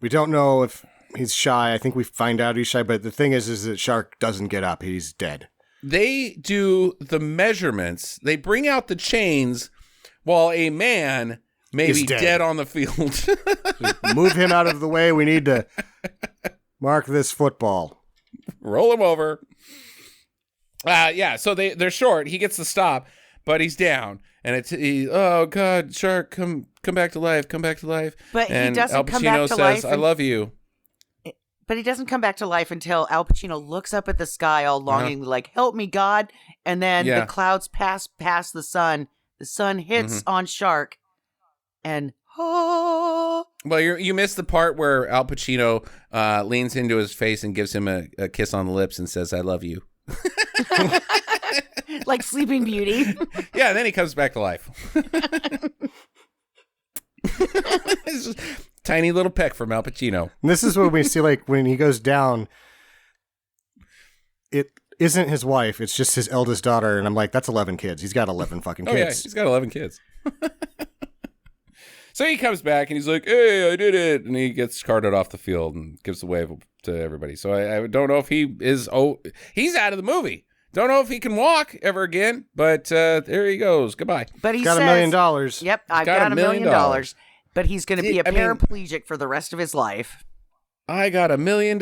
We don't know if he's shy. I think we find out he's shy, but the thing is that Shark doesn't get up. He's dead. They do the measurements. They bring out the chains while a man may be dead on the field. Move him out of the way. We need to mark this football. Roll him over. So they're short. He gets the stop, but he's down. And oh God, Shark, come back to life, come back to life. But and he doesn't Al Pacino come back to life. I love you. But he doesn't come back to life until Al Pacino looks up at the sky all longingly, like, help me, God. And then the clouds pass past the sun. The sun hits on Shark. And, oh. Well, you missed the part where Al Pacino leans into his face and gives him a kiss on the lips and says, I love you. Like Sleeping Beauty. Yeah, and then he comes back to life. It's just tiny little peck from Al Pacino. And this is what we see, like, when he goes down, it isn't his wife, it's just his eldest daughter, and I'm like, that's 11 kids. He's got 11 fucking kids. Oh, yeah, he's got 11 kids. So he comes back, and he's like, hey, I did it, and he gets carted off the field and gives the wave to everybody. So I don't know if he is, he's out of the movie. Don't know if he can walk ever again, but there he goes. Goodbye. But he got says, $1 million. Yep, I've got $1 million. But he's going to be a paraplegic for the rest of his life. I got $1 million.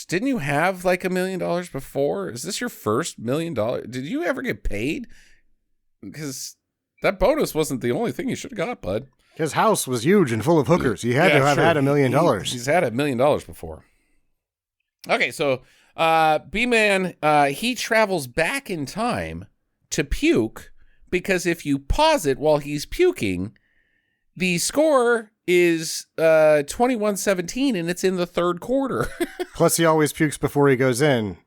Didn't you have like $1 million before? Is this your first $1 million? Did you ever get paid? Because that bonus wasn't the only thing you should have got, bud. His house was huge and full of hookers. He had to have had $1 million. He's had $1 million before. Okay, so B-Man, he travels back in time to puke because if you pause it while he's puking, the score is 21-17 and it's in the third quarter. Plus, he always pukes before he goes in.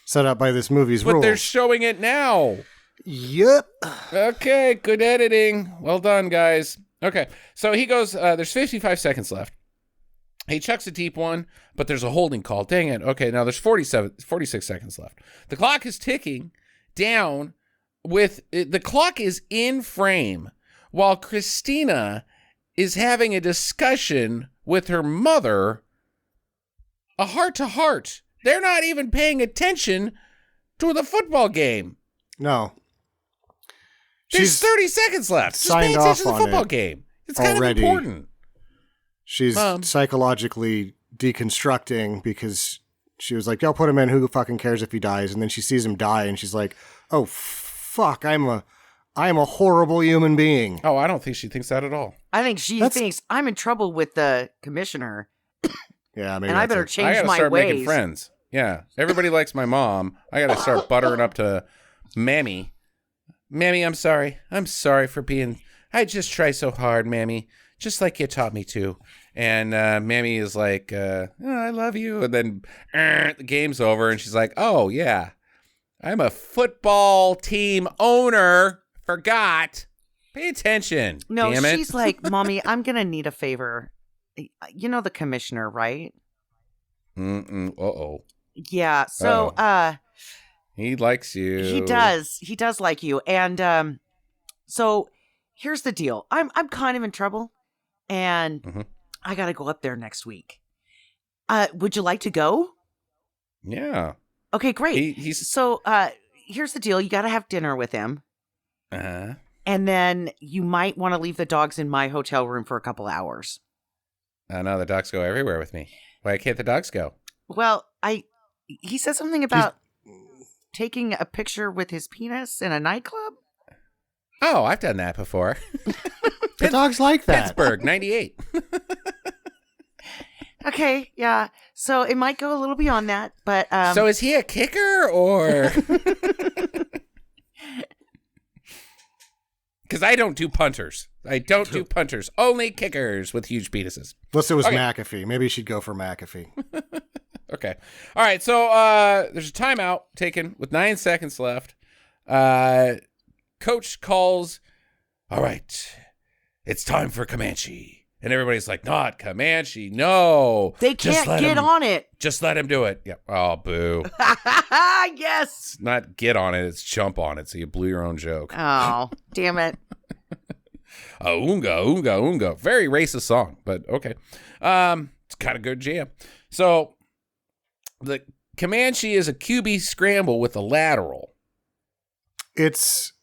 Set up by this movie's rules. But they're showing it now. Yep. Okay, good editing. Well done, guys. Okay, so he goes, there's 55 seconds left. He chucks a deep one, but there's a holding call. Dang it. Okay, now there's 46 seconds left. The clock is ticking down the clock is in frame while Christina is having a discussion with her mother, a heart-to-heart. They're not even paying attention to the football game. No. There's 30 seconds left. Just pay attention to the football game. It's kind of important. She's psychologically deconstructing because she was like, "Y'all put him in. Who fucking cares if he dies?" And then she sees him die, and she's like, "Oh fuck, I'm I am a horrible human being. Oh, I don't think she thinks that at all. I think she thinks I'm in trouble with the commissioner. Yeah, maybe. And I better change my ways. I gotta start making friends. Yeah, everybody likes my mom. I gotta start buttering up to Mammy. Mammy, I'm sorry. I'm sorry for being... I just try so hard, Mammy. Just like you taught me to. And Mammy is like, oh, I love you. And then the game's over, and she's like, oh, yeah. I'm a football team owner. Forgot. Pay attention. No, damn it. She's like, Mommy, I'm going to need a favor. You know the commissioner, right? Uh-oh. Yeah, so... he likes you. He does. He does like you. And so here's the deal. I'm kind of in trouble, and I got to go up there next week. Would you like to go? Yeah. Okay, great. So here's the deal. You got to have dinner with him. Uh-huh. And then you might want to leave the dogs in my hotel room for a couple hours. No, the dogs go everywhere with me. Why can't the dogs go? Well, he said something about taking a picture with his penis in a nightclub. Oh, I've done that before. The dogs like that. Pittsburgh, 98. Okay, yeah. So it might go a little beyond that, but... So is he a kicker, or... Because I don't do punters. I don't do punters. Only kickers with huge penises. Unless it was McAfee. Maybe you should go for McAfee. Okay. All right, so there's a timeout taken with 9 seconds left. Coach calls, all right, it's time for Comanche. And everybody's like, not Comanche, no. They can't get on it. Just let him do it. Yeah. Oh, boo. Yes. It's not get on it, it's jump on it. So you blew your own joke. Oh, damn it. Oonga, oonga, oonga. Very racist song, but okay. It's kind of good jam. So the Comanche is a QB scramble with a lateral. It's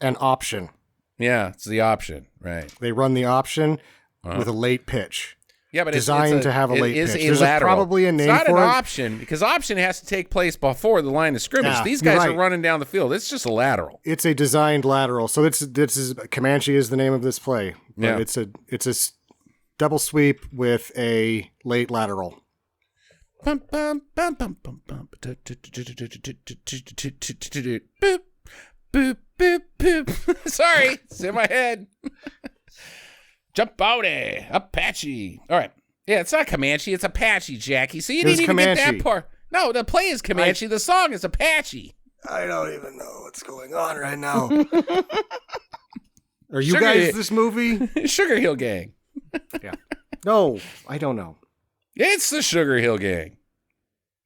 an option. Yeah, it's the option, right? They run the option with a late pitch. Yeah, but designed to have a late pitch. There's probably a name for it. It's not an option, because option has to take place before the line of scrimmage. Yeah, these guys are running down the field. It's just a lateral. It's a designed lateral. So this is Comanche is the name of this play. But yeah. It's a double sweep with a late lateral. Sorry, it's in my head. Jump out Apache. All right. Yeah, it's not Comanche, it's Apache, Jackie. So you didn't even get that part. No, the play is Comanche, the song is Apache. I don't even know what's going on right now. Are you guys this movie? Sugar Hill Gang. Yeah. No, I don't know. It's the Sugar Hill Gang.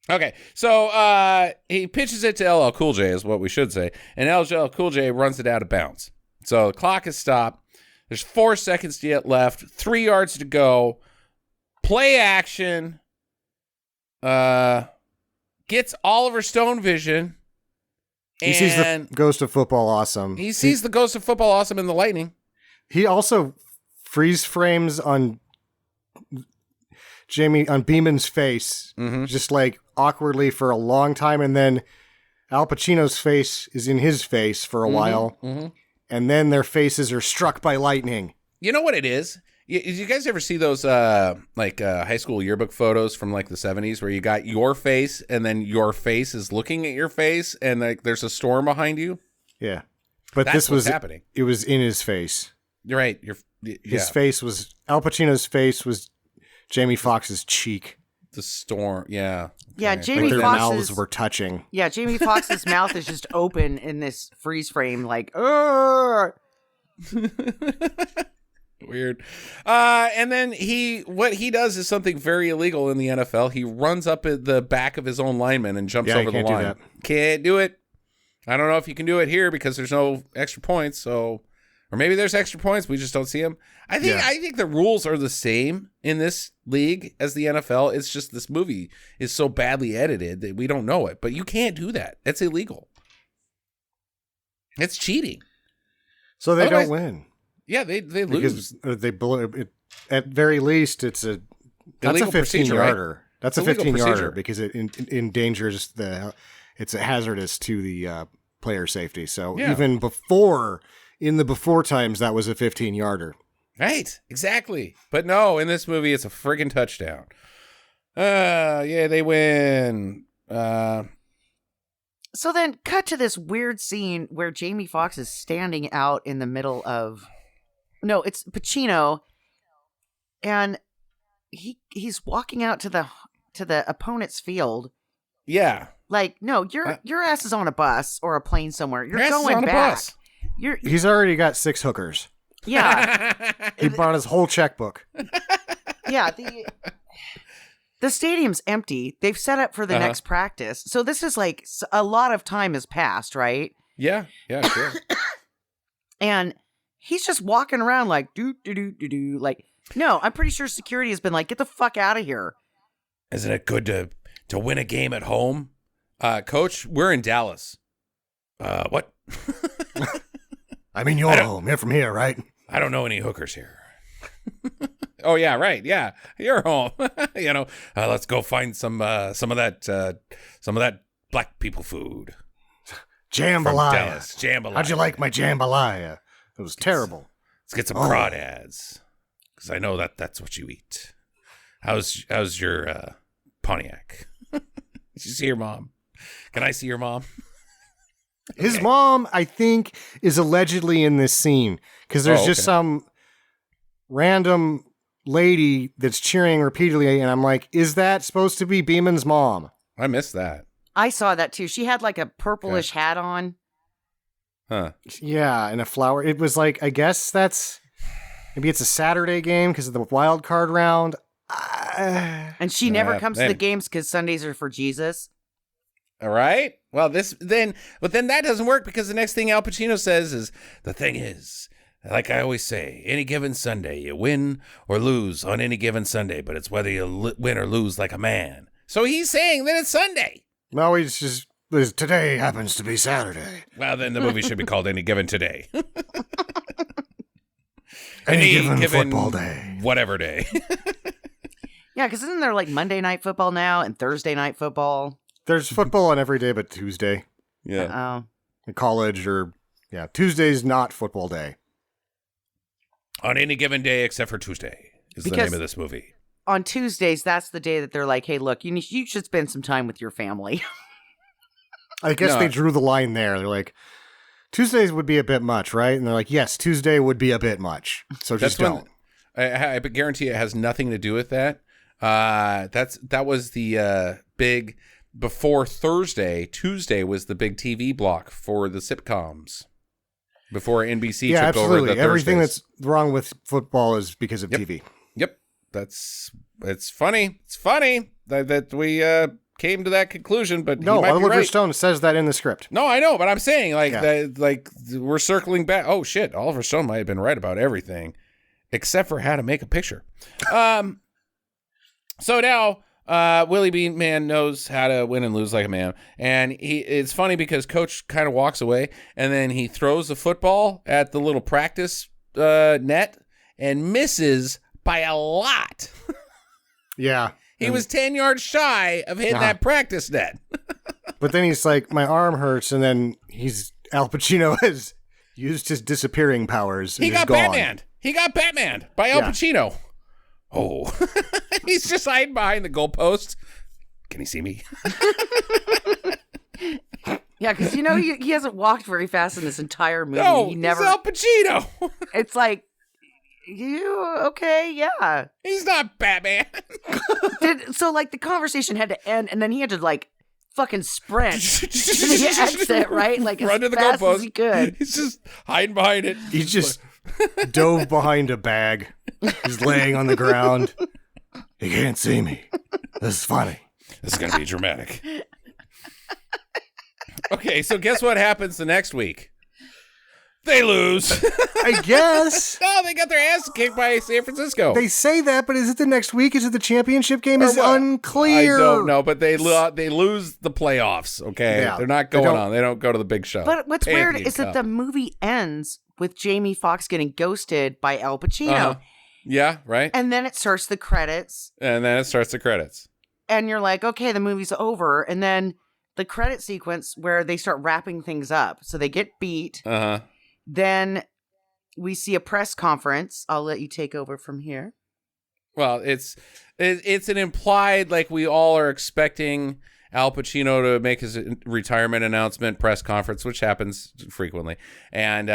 Okay, so he pitches it to LL Cool J, is what we should say, and LL Cool J runs it out of bounds. So the clock is stopped. There's 4 seconds to get left, 3 yards to go. Play action. Gets Oliver Stone vision. He sees the Ghost of Football Awesome. He sees the Ghost of Football Awesome in the lightning. He also freeze frames on Beeman's face, just like awkwardly for a long time, and then Al Pacino's face is in his face for a while, and then their faces are struck by lightning. You know what it is? You guys ever see those high school yearbook photos from like the 70s where you got your face and then your face is looking at your face and like there's a storm behind you? Yeah, but this was happening. It was in his face. You're right. His face was Al Pacino's face was Jamie Foxx's cheek. The storm, yeah. Yeah, Jamie Foxx's mouths were touching. Yeah, Jamie Foxx's mouth is just open in this freeze frame, like, Weird. And then what he does is something very illegal in the NFL. He runs up at the back of his own lineman and jumps over the line. Do that. Can't do it. I don't know if you can do it here because there's no extra points, so... Or maybe there's extra points, we just don't see them. I think the rules are the same in this league as the NFL. It's just this movie is so badly edited that we don't know it. But you can't do that. That's illegal. It's cheating. So they don't win. Yeah, they lose. Because they blow it. At very least, that's a 15-yarder. Right? That's a 15-yarder because it endangers it's hazardous to the player safety. So even before in the before times, that was a 15-yarder. Right, exactly. But no, in this movie, it's a friggin' touchdown. Yeah, they win. So then cut to this weird scene where Jamie Foxx is standing out in the middle of... No, it's Pacino. And he's walking out to the opponent's field. Yeah. Like, no, your ass is on a bus or a plane somewhere. You're going on back. A bus. He's already got 6 hookers. Yeah. He brought his whole checkbook. Yeah, the stadium's empty. They've set up for the next practice. So this is like a lot of time has passed, right? Yeah, sure. And he's just walking around like, do. Like, no, I'm pretty sure security has been like, get the fuck out of here. Isn't it good to win a game at home? Coach, we're in Dallas. What? I mean, you're home. You're from here, right? I don't know any hookers here. Oh yeah, right. Yeah, you're home. Let's go find some of that black people food. Jambalaya. Jambalaya. How'd you like my jambalaya? It was terrible. Let's get some crawdads, because I know that's what you eat. How's your Pontiac? Did you see your mom? Can I see your mom? His mom, I think, is allegedly in this scene because there's just some random lady that's cheering repeatedly, and I'm like, is that supposed to be Beeman's mom? I missed that. I saw that too. She had like a purplish hat on. Huh. Yeah, and a flower. It was like, I guess maybe it's a Saturday game because of the wild card round. And she never comes to the games because Sundays are for Jesus. All right. Well, but then that doesn't work because the next thing Al Pacino says is, the thing is, like I always say, any given Sunday, you win or lose on any given Sunday, but it's whether you win or lose like a man. So he's saying that it's Sunday. No, he's just, today happens to be Saturday. Well, then the movie should be called Any Given Today. Any given football day. Whatever day. Yeah, because isn't there like Monday Night Football now and Thursday Night Football? There's football on every day but Tuesday. Yeah. In college Tuesday's not football day. On any given day except for Tuesday is the name of this movie. On Tuesdays, that's the day that they're like, hey, look, you should spend some time with your family. I guess they drew the line there. They're like, Tuesdays would be a bit much, right? And they're like, yes, Tuesday would be a bit much. So just don't. I guarantee it has nothing to do with that. That was the big, before Thursday, Tuesday was the big TV block for the sitcoms. Before NBC took over the Thursdays. Everything that's wrong with football is because of TV. Yep. It's funny. It's funny that we came to that conclusion, but no, Oliver Stone says that in the script. No, I know, but I'm saying that we're circling back. Oh shit, Oliver Stone might have been right about everything, except for how to make a picture. So now Willie Bean Man knows how to win and lose like a man, and it's funny because Coach kind of walks away, and then he throws the football at the little practice net and misses by a lot. Yeah. He was 10 yards shy of hitting that practice net. But then he's like, my arm hurts, and then Al Pacino has used his disappearing powers. He got Batman. He got Batman by Al Pacino. Oh. He's just hiding behind the goalpost. Can he see me? Yeah, because he hasn't walked very fast in this entire movie. No, he's Al Pacino. It's like, you okay? Yeah. He's not Batman. So like the conversation had to end, and then he had to like fucking sprint to the exit, right? Like run to the goalpost. He could. He's just hiding behind it. He just dove behind a bag. He's laying on the ground. He can't see me. This is funny. This is gonna be dramatic. Okay, so guess what happens the next week? They lose. I guess. No, they got their ass kicked by San Francisco. They say that, but is it the next week? Is it the championship game? Is unclear. I don't know, but they lose the playoffs, okay? Yeah, they're not going on. They don't go to the big show. But what's weird is that the movie ends with Jamie Foxx getting ghosted by Al Pacino. Yeah, right. And then it starts the credits. And you're like, okay, the movie's over. And then the credit sequence where they start wrapping things up. So they get beat. Uh-huh. Then we see a press conference. I'll let you take over from here. Well, it's an implied, like, we all are expecting Al Pacino to make his retirement announcement press conference, which happens frequently. And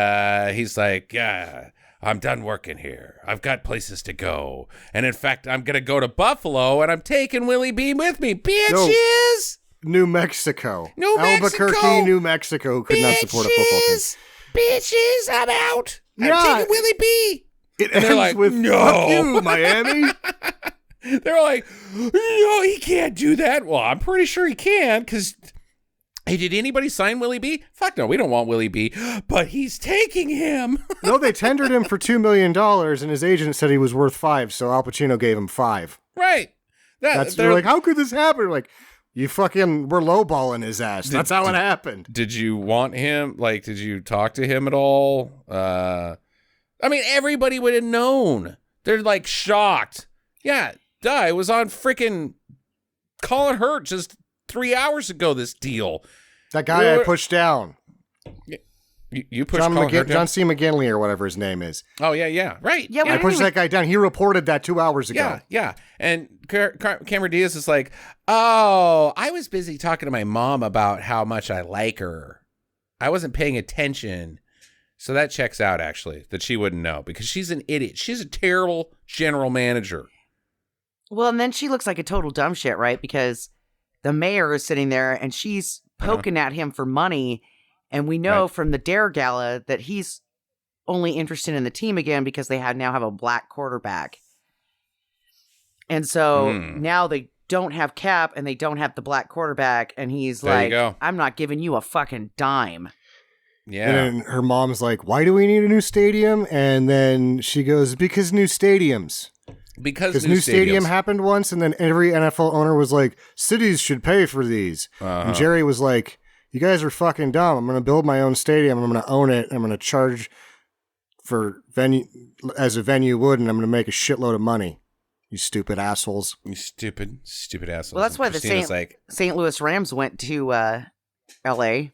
he's like, yeah, I'm done working here. I've got places to go. And in fact, I'm going to go to Buffalo, and I'm taking Willie B with me. Bitches! New Mexico. Albuquerque, Mexico. New Mexico could not support a football team. Bitches, I'm out. I'm taking Willie B. It ends like, with, no. Fuck you, Miami. They're like, no, he can't do that. Well, I'm pretty sure he can, because, hey, did anybody sign Willie B? Fuck no, we don't want Willie B, but he's taking him. No, they tendered him for $2 million, and his agent said he was worth $5 million, so Al Pacino gave him $5 million. Right. They're like, how could this happen? We're like, we're lowballing his ass. That's how it happened. Did you want him? Like, did you talk to him at all? I mean, everybody would have known. They're like shocked. Yeah, duh. It was on freaking Colin Hurt just 3 hours ago, this deal. That guy I pushed down. You pushed Colin Hurt down? John C. McGinley or whatever his name is. Oh, yeah. Right. Yeah, I pushed that guy down. He reported that 2 hours ago. Yeah. And Cameron Diaz is like, oh, I was busy talking to my mom about how much I like her. I wasn't paying attention. So that checks out, actually, that she wouldn't know, because she's an idiot. She's a terrible general manager. Well, and then she looks like a total dumb shit, right? Because the mayor is sitting there and she's poking at him for money. And we know from the Dare Gala that he's only interested in the team again because they now have a black quarterback. And so now they don't have Cap and they don't have the black quarterback. And he's like, I'm not giving you a fucking dime. Yeah. And her mom's like, why do we need a new stadium? And then she goes, because new stadiums. Because new stadium happened once, and then every NFL owner was like, cities should pay for these. And Jerry was like, you guys are fucking dumb. I'm going to build my own stadium. I'm going to own it. I'm going to charge for venue as a venue would, and I'm going to make a shitload of money. You stupid assholes. You stupid assholes. Well, that's why the St. Louis Rams went to L.A.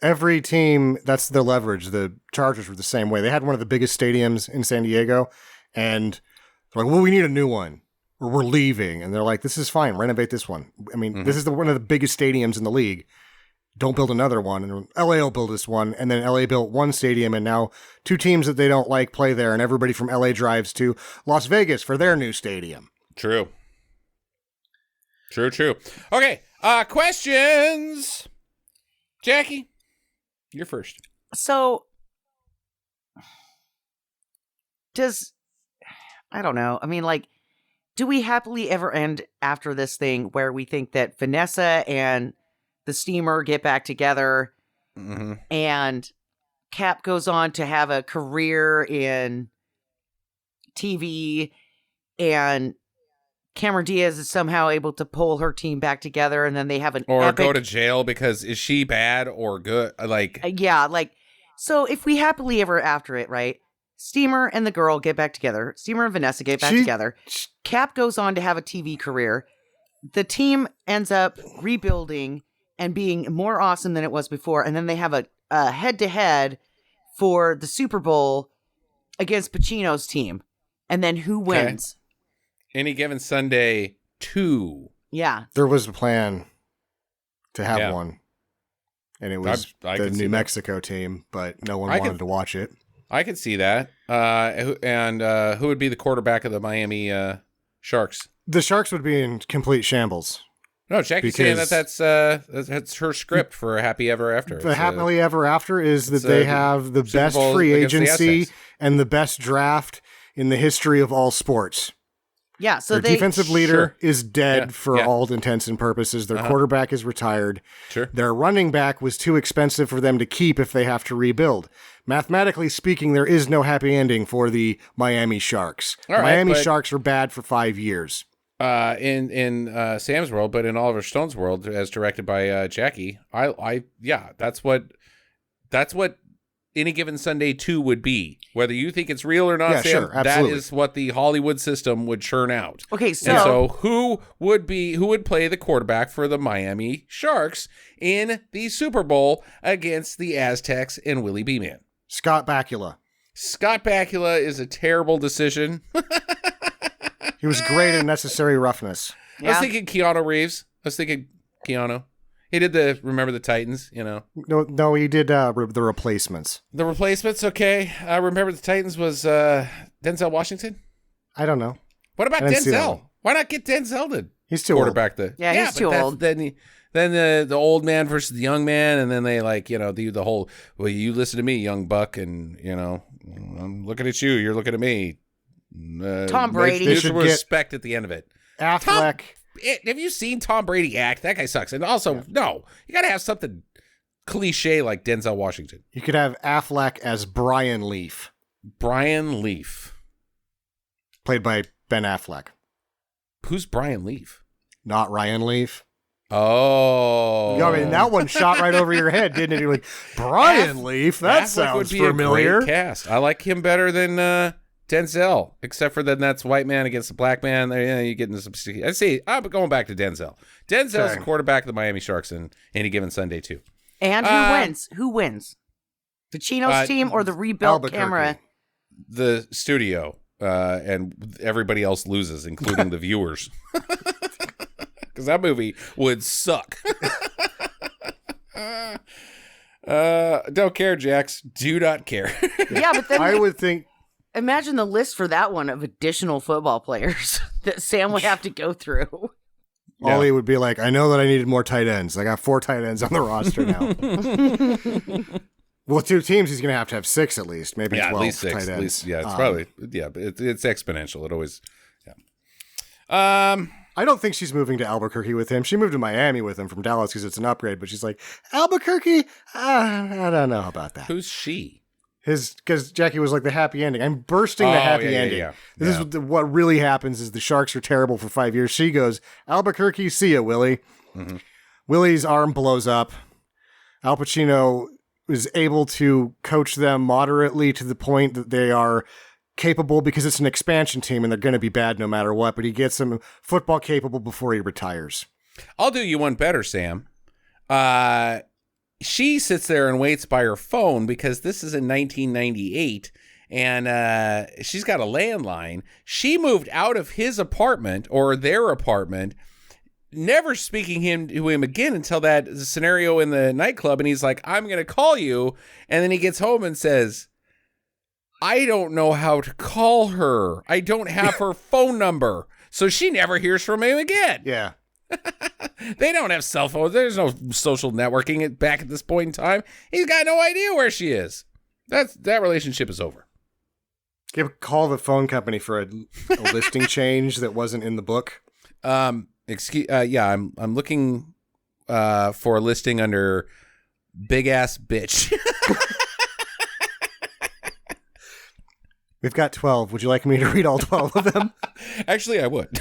Every team, that's their leverage. The Chargers were the same way. They had one of the biggest stadiums in San Diego, and they're like, well, we need a new one, or we're leaving. And they're like, this is fine. Renovate this one. I mean, this is one of the biggest stadiums in the league. Don't build another one. And LA will build this one. And then LA built one stadium, and now two teams that they don't like play there, and everybody from LA drives to Las Vegas for their new stadium. True. Okay, questions. Jackie, you're first. So, I don't know. I mean, like, do we happily ever end after this thing where we think that Vanessa and the Steamer get back together and Cap goes on to have a career in TV and Cameron Diaz is somehow able to pull her team back together, and then they have go to jail because is she bad or good? So if we happily ever after it, right? Steamer and the girl get back together. Steamer and Vanessa get back together. Cap goes on to have a TV career. The team ends up rebuilding and being more awesome than it was before. And then they have a head-to-head for the Super Bowl against Pacino's team. And then who wins? Any Given Sunday 2. Yeah. There was a plan to have one. And it was the New Mexico team, but no one wanted to watch it. I could see that. Who would be the quarterback of the Miami Sharks? The Sharks would be in complete shambles. No, Jackie's saying that's her script for Happy Ever After. The Happily Ever After is that they have the best free agency and the best draft in the history of all sports. Yeah, so their defensive leader is dead for all intents and purposes. Their quarterback is retired. Sure. Their running back was too expensive for them to keep if they have to rebuild. Mathematically speaking, there is no happy ending for the Miami Sharks. Miami Sharks are bad for 5 years. In Sam's world, but in Oliver Stone's world, as directed by Jackie, that's what Any Given Sunday 2 would be. Whether you think it's real or not, Sam, sure, that is what the Hollywood system would churn out. Okay, so who would play the quarterback for the Miami Sharks in the Super Bowl against the Aztecs and Willie B. Man? Scott Bakula. Scott Bakula is a terrible decision. He was great in Necessary Roughness. Yeah. I was thinking Keanu Reeves. He did the Remember the Titans, No, he did The Replacements. The Replacements, okay. Remember the Titans was Denzel Washington? I don't know. What about Denzel? Why not get Denzel to he's too quarterback old. He's too old. Then the old man versus the young man, and then they do the whole, well, you listen to me, young buck, and I'm looking at you, you're looking at me. Tom Brady. They should respect at the end of it. Affleck. Have you seen Tom Brady act? That guy sucks. And also, no, you got to have something cliche like Denzel Washington. You could have Affleck as Brian Leaf. Brian Leaf. Played by Ben Affleck. Who's Brian Leaf? Not Ryan Leaf. Oh. I mean, that one shot right over your head, didn't it? You're like, Brian Leaf? That Affleck sounds would be familiar. A great cast. I like him better than Denzel, except for then that's white man against the black man. You get into some. I see. I'm going back to Denzel. Denzel's the quarterback of the Miami Sharks in any given Sunday too. And who wins? Who wins? The Chino's team or the rebuilt camera? The studio, and everybody else loses, including the viewers. Because that movie would suck. Don't care, Jax. Do not care. Yeah, but then I would think. Imagine the list for that one of additional football players that Sam would have to go through. Ollie would be like, I know that I needed more tight ends. I got 4 tight ends on the roster now. Well, 2 teams, he's going to have 6 at least. Maybe 12 at least 6, tight ends. At least, it's probably, but it's exponential. It always, I don't think she's moving to Albuquerque with him. She moved to Miami with him from Dallas because it's an upgrade, but she's like, Albuquerque? I don't know about that. Who's she? Because Jackie was like the happy ending. I'm bursting the happy ending. Yeah. This is what really happens is the Sharks are terrible for 5 years. She goes, Albuquerque, see ya, Willie. Mm-hmm. Willie's arm blows up. Al Pacino is able to coach them moderately to the point that they are capable because it's an expansion team and they're going to be bad no matter what, but he gets them football capable before he retires. I'll do you one better, Sam. She sits there and waits by her phone because this is in 1998 and she's got a landline. She moved out of his apartment or their apartment, never speaking to him again until that scenario in the nightclub. And he's like, I'm going to call you. And then he gets home and says, I don't know how to call her. I don't have her phone number. So she never hears from him again. Yeah. They don't have cell phones. There's no social networking back at this point in time. He's got no idea where she is. That relationship is over. Call the phone company for a listing change that wasn't in the book. I'm looking for a listing under big ass bitch. We've got 12. Would you like me to read all 12 of them? Actually, I would.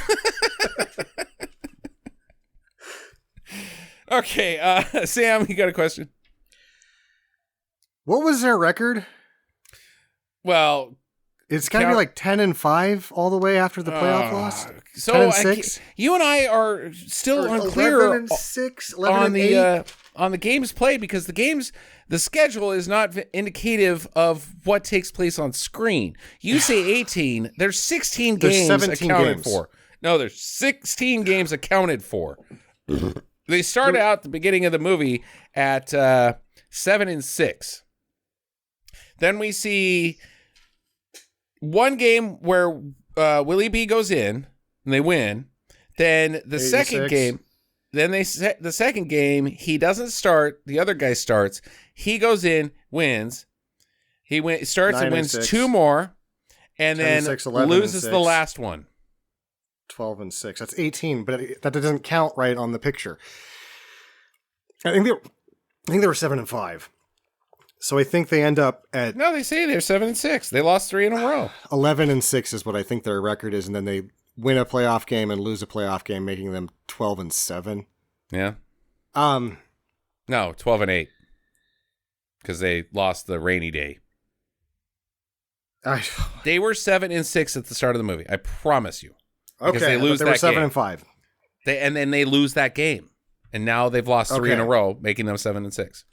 Okay, Sam, you got a question? What was their record? Well, it's got to be like 10-5 all the way after the playoff loss. So 10-6. You and I are still unclear 11-6, 11-8 on the games played because the schedule is not indicative of what takes place on screen. You say 18. There's 16 games 17 accounted games. for. No, there's 16 games accounted for. They started out the beginning of the movie at 7-6. Then we see one game where Willie B goes in and they win. Then the second game, the second game he doesn't start. The other guy starts. He goes in, wins. He starts and wins 2 more, and then 11 loses and 6. the last one. 12-6. That's 18, but that doesn't count right on the picture. I think they were 7-5. So I think they end up at No, they say they're 7-6. They lost 3 in a row. 11-6 is what I think their record is, and then they win a playoff game and lose a playoff game, making them 12-7. Yeah. No, 12-8. Because they lost the rainy day. They were 7-6 at the start of the movie. I promise you. Okay, they lose they were that 7-5. And then they lose that game, and now they've lost 3 in a row, making them 7-6.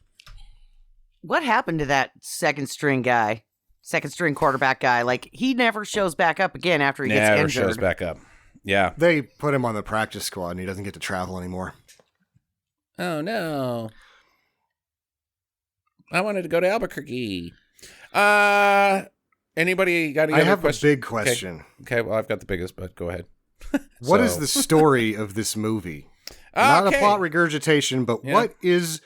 What happened to that second string guy? second string quarterback guy. Like, he never shows back up again after he gets injured. Never shows back up. Yeah. They put him on the practice squad and he doesn't get to travel anymore. Oh, no. I wanted to go to Albuquerque. Anybody got any other question? I have a big question. Okay, well, I've got the biggest, but go ahead. What is the story of this movie? Not a plot regurgitation, but what is,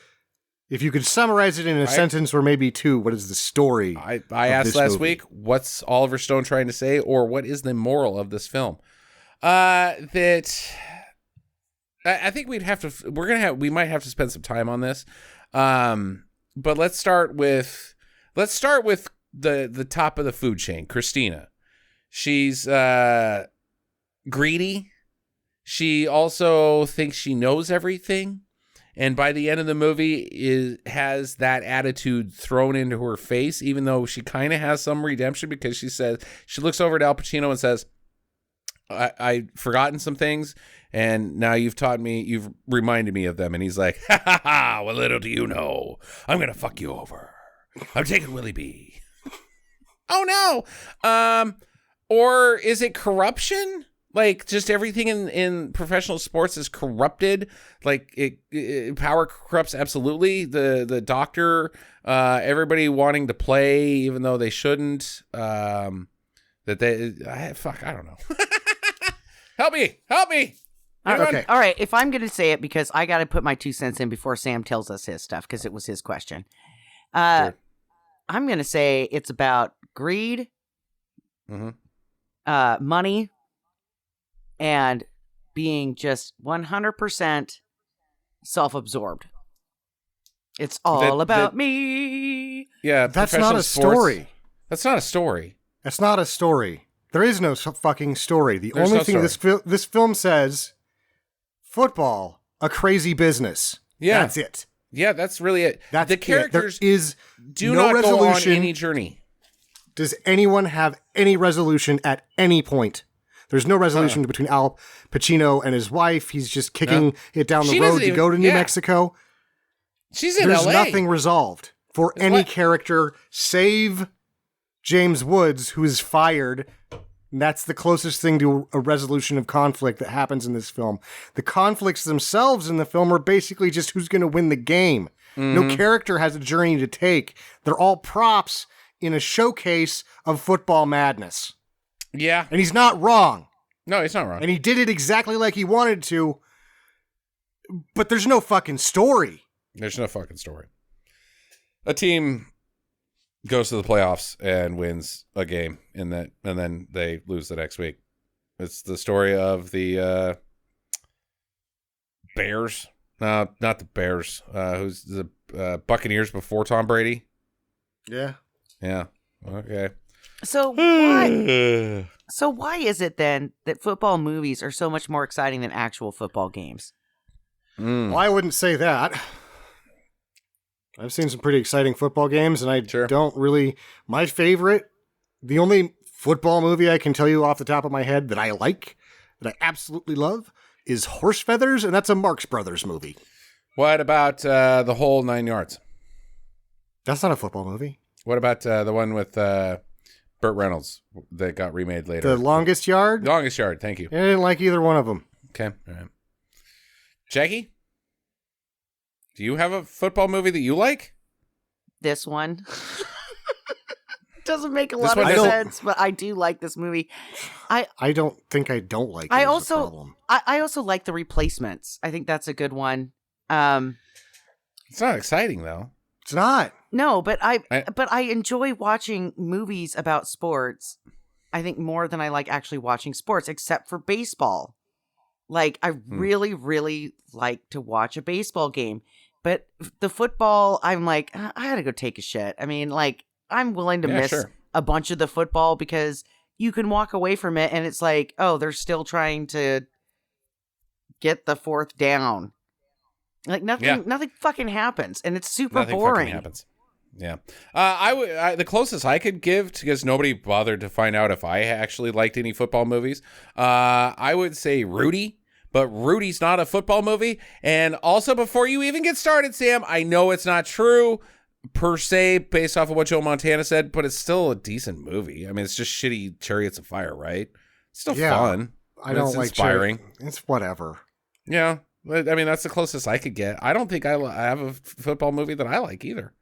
if you could summarize it in a sentence or maybe two, what is the story? I asked last week, what's Oliver Stone trying to say, or what is the moral of this film? That I think we might have to spend some time on this. But let's start with the top of the food chain, Christina. She's greedy. She also thinks she knows everything, and by the end of the movie has that attitude thrown into her face, even though she kind of has some redemption, because she looks over at Al Pacino and says, I've forgotten some things, and now you've reminded me of them. And he's like, ha ha ha, well, little do you know, I'm going to fuck you over. I'm taking Willie B. Oh no. Or is it corruption? Like, just everything in professional sports is corrupted. Like, power corrupts absolutely. The doctor, everybody wanting to play even though they shouldn't. I don't know. Help me. Okay. All right. If I'm going to say it, because I got to put my 2 cents in before Sam tells us his stuff, because it was his question. Sure. I'm going to say it's about greed, money, and being just 100% self-absorbed. It's all about me. Yeah, that's not a story. That's not a story. That's not a story. There is no fucking story. The only thing this film says, football, a crazy business. Yeah. That's it. Yeah, that's really it. The characters do not go on any journey. Does anyone have any resolution at any point? There's no resolution between Al Pacino and his wife. He's just kicking it down the road to go to New Mexico. She's in LA. There's nothing resolved for any character save James Woods, who is fired. And that's the closest thing to a resolution of conflict that happens in this film. The conflicts themselves in the film are basically just who's going to win the game. No character has a journey to take. They're all props in a showcase of football madness. Yeah. And he's not wrong. No, he's not wrong. And he did it exactly like he wanted to, but there's no fucking story. There's no fucking story. A team goes to the playoffs and wins a game, and then they lose the next week. It's the story of the Bears. No, not the Bears. Who's the Buccaneers before Tom Brady? Yeah. Yeah. Okay. So why is it then that football movies are so much more exciting than actual football games? Well, I wouldn't say that. I've seen some pretty exciting football games, and I don't really... My favorite, the only football movie I can tell you off the top of my head that I like, that I absolutely love, is Horse Feathers, and that's a Marx Brothers movie. What about The Whole 9 Yards? That's not a football movie. What about the one with Burt Reynolds that got remade later? The Longest Yard? Longest Yard, thank you. I didn't like either one of them. Okay, all right. Jackie? Do you have a football movie that you like? This one. Doesn't make a lot of sense, but I do like this movie. I don't think I don't like it. I also like The Replacements. I think that's a good one. It's not exciting though. It's not. No, but I enjoy watching movies about sports. I think more than I like actually watching sports, except for baseball. Like, I really, really like to watch a baseball game. But the football, I'm like, I gotta go take a shit. I mean, like, I'm willing to miss a bunch of the football because you can walk away from it and it's like, oh, they're still trying to get the fourth down. Like, nothing fucking happens, and it's super boring. Nothing fucking happens. Yeah. The closest I could give, because nobody bothered to find out if I actually liked any football movies, I would say Rudy. But Rudy's not a football movie. And also, before you even get started, Sam, I know it's not true, per se based off of what Joe Montana said, but it's still a decent movie. I mean, it's just shitty Chariots of Fire, right? It's still fun. I don't it's like inspiring. It's whatever. Yeah. I mean, that's the closest I could get. I don't think I have a football movie that I like either.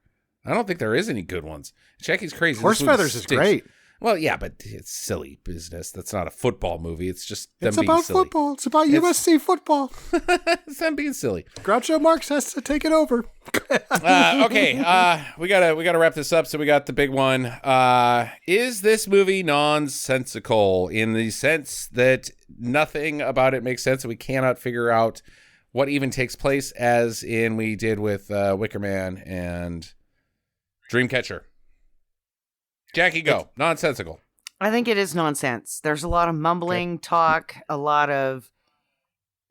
I don't think there is any good ones. Jackie's crazy. Horse Feathers is great. Well, yeah, but it's silly business. That's not a football movie. It's just them it's being about silly. football. It's about USC football. It's them being silly. Groucho Marx has to take it over. Okay, we gotta wrap this up. So we got the big one. Is this movie nonsensical in the sense that nothing about it makes sense and we cannot figure out what even takes place, as in we did with Wicker Man and Dreamcatcher? Jackie, go. Nonsensical. I think it is nonsense. There's a lot of mumbling, talk, a lot of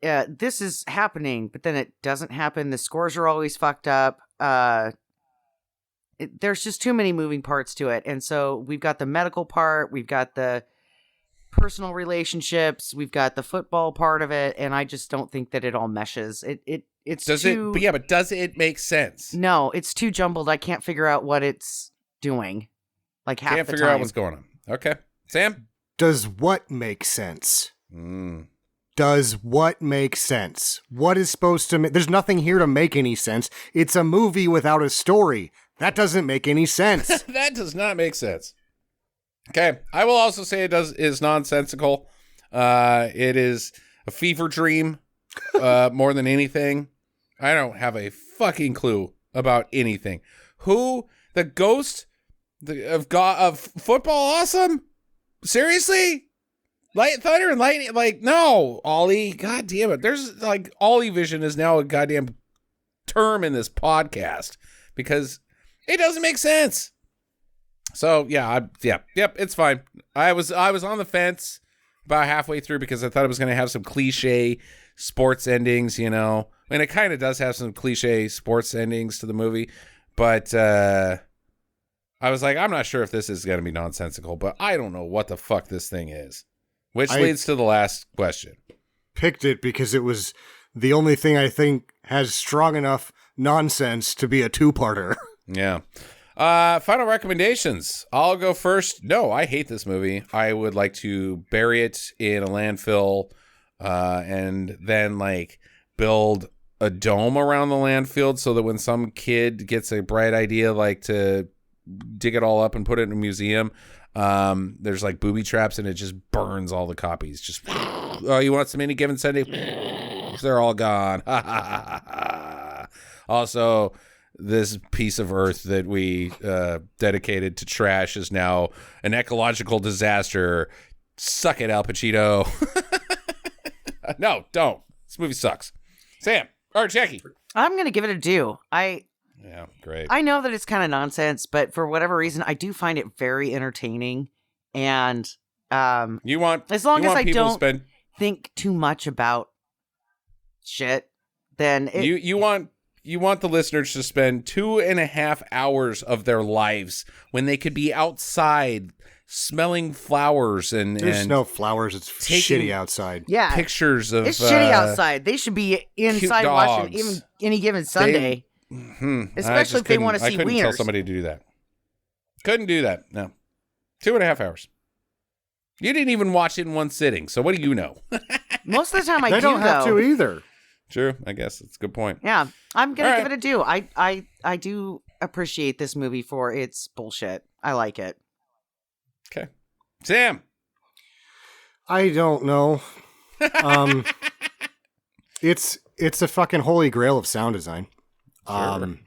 this is happening, but then it doesn't happen. The scores are always fucked up. There's just too many moving parts to it. And so we've got the medical part, we've got the personal relationships, we've got the football part of it, and I just don't think that it all meshes. It's too... But does it make sense? No, it's too jumbled. I can't figure out what it's doing. Like half Can't the figure time. out what's going on. Okay. Sam? Does what make sense? Does what make sense? What is supposed to make... There's nothing here to make any sense. It's a movie without a story. That doesn't make any sense. That does not make sense. Okay. I will also say is nonsensical. It is a fever dream more than anything. I don't have a fucking clue about anything. Who? The ghost... of football awesome? Seriously? Thunder and lightning? Like, no, Ollie. God damn it. There's like Oli-Vision is now a goddamn term in this podcast because it doesn't make sense. So yeah, it's fine. I was on the fence about halfway through because I thought it was going to have some cliche sports endings, you know. And it kind of does have some cliche sports endings to the movie, but I was like, I'm not sure if this is going to be nonsensical, but I don't know what the fuck this thing is. Which leads to the last question. Picked it because it was the only thing I think has strong enough nonsense to be a two-parter. Yeah. Final recommendations. I'll go first. No, I hate this movie. I would like to bury it in a landfill and then like build a dome around the landfill so that when some kid gets a bright idea like to dig it all up and put it in a museum, there's like booby traps and it just burns all the copies. Just, oh, you want some Any Given Sunday? They're all gone. Also, this piece of earth that we dedicated to trash is now an ecological disaster. Suck it, Al Pacino. No, don't. This movie sucks. Sam, or Jackie. I'm going to give it a do. Yeah, great. I know that it's kind of nonsense, but for whatever reason, I do find it very entertaining. And as long as I don't think too much about shit, then you want the listeners to spend 2.5 hours of their lives when they could be outside smelling flowers there's no flowers. It's shitty outside. Yeah, pictures of it's shitty outside. They should be inside watching even Any Given Sunday. Especially if they want to see wieners. I couldn't tell somebody to do that. Couldn't do that. No. 2.5 hours. You didn't even watch it in one sitting. So what do you know? Most of the time I do, don't have to either. True. I guess that's a good point. Yeah. I'm going to give it a do. I do appreciate this movie for its bullshit. I like it. Okay. Sam. I don't know. It's a fucking holy grail of sound design. Sure.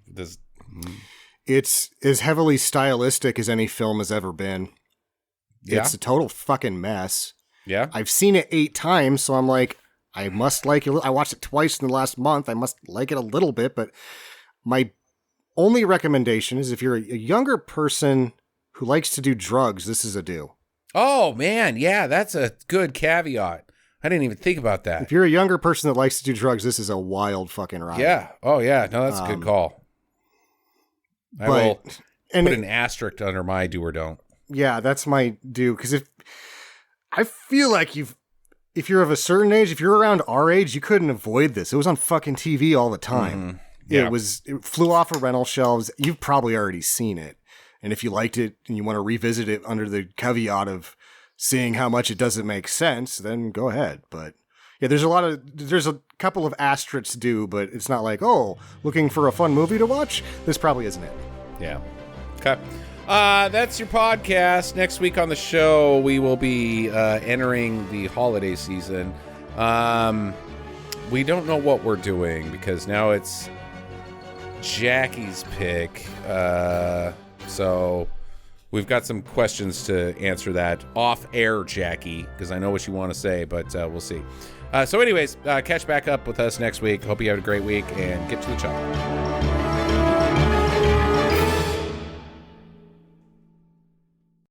It's as heavily stylistic as any film has ever been. Yeah. It's a total fucking mess. Yeah. I've seen it 8 times, so I'm like, I must like it. I watched it twice in the last month. I must like it a little bit, but my only recommendation is if you're a younger person who likes to do drugs, this is a do. Oh, man. Yeah, that's a good caveat. I didn't even think about that. If you're a younger person that likes to do drugs, this is a wild fucking ride. Yeah. Oh, yeah. No, that's a good call. I will put an asterisk under my do or don't. Yeah, that's my do. Because I feel like if you're of a certain age, if you're around our age, you couldn't avoid this. It was on fucking TV all the time. It flew off of rental shelves. You've probably already seen it. And if you liked it and you want to revisit it under the caveat of seeing how much it doesn't make sense, then go ahead. But yeah, there's a couple of asterisks due, but it's not like, oh, looking for a fun movie to watch? This probably isn't it. Yeah. Okay. That's your podcast. Next week on the show, we will be entering the holiday season. We don't know what we're doing because now it's Jackie's pick. So we've got some questions to answer that off air, Jackie, because I know what you want to say, but we'll see. So anyways, catch back up with us next week. Hope you have a great week and get to the chopper.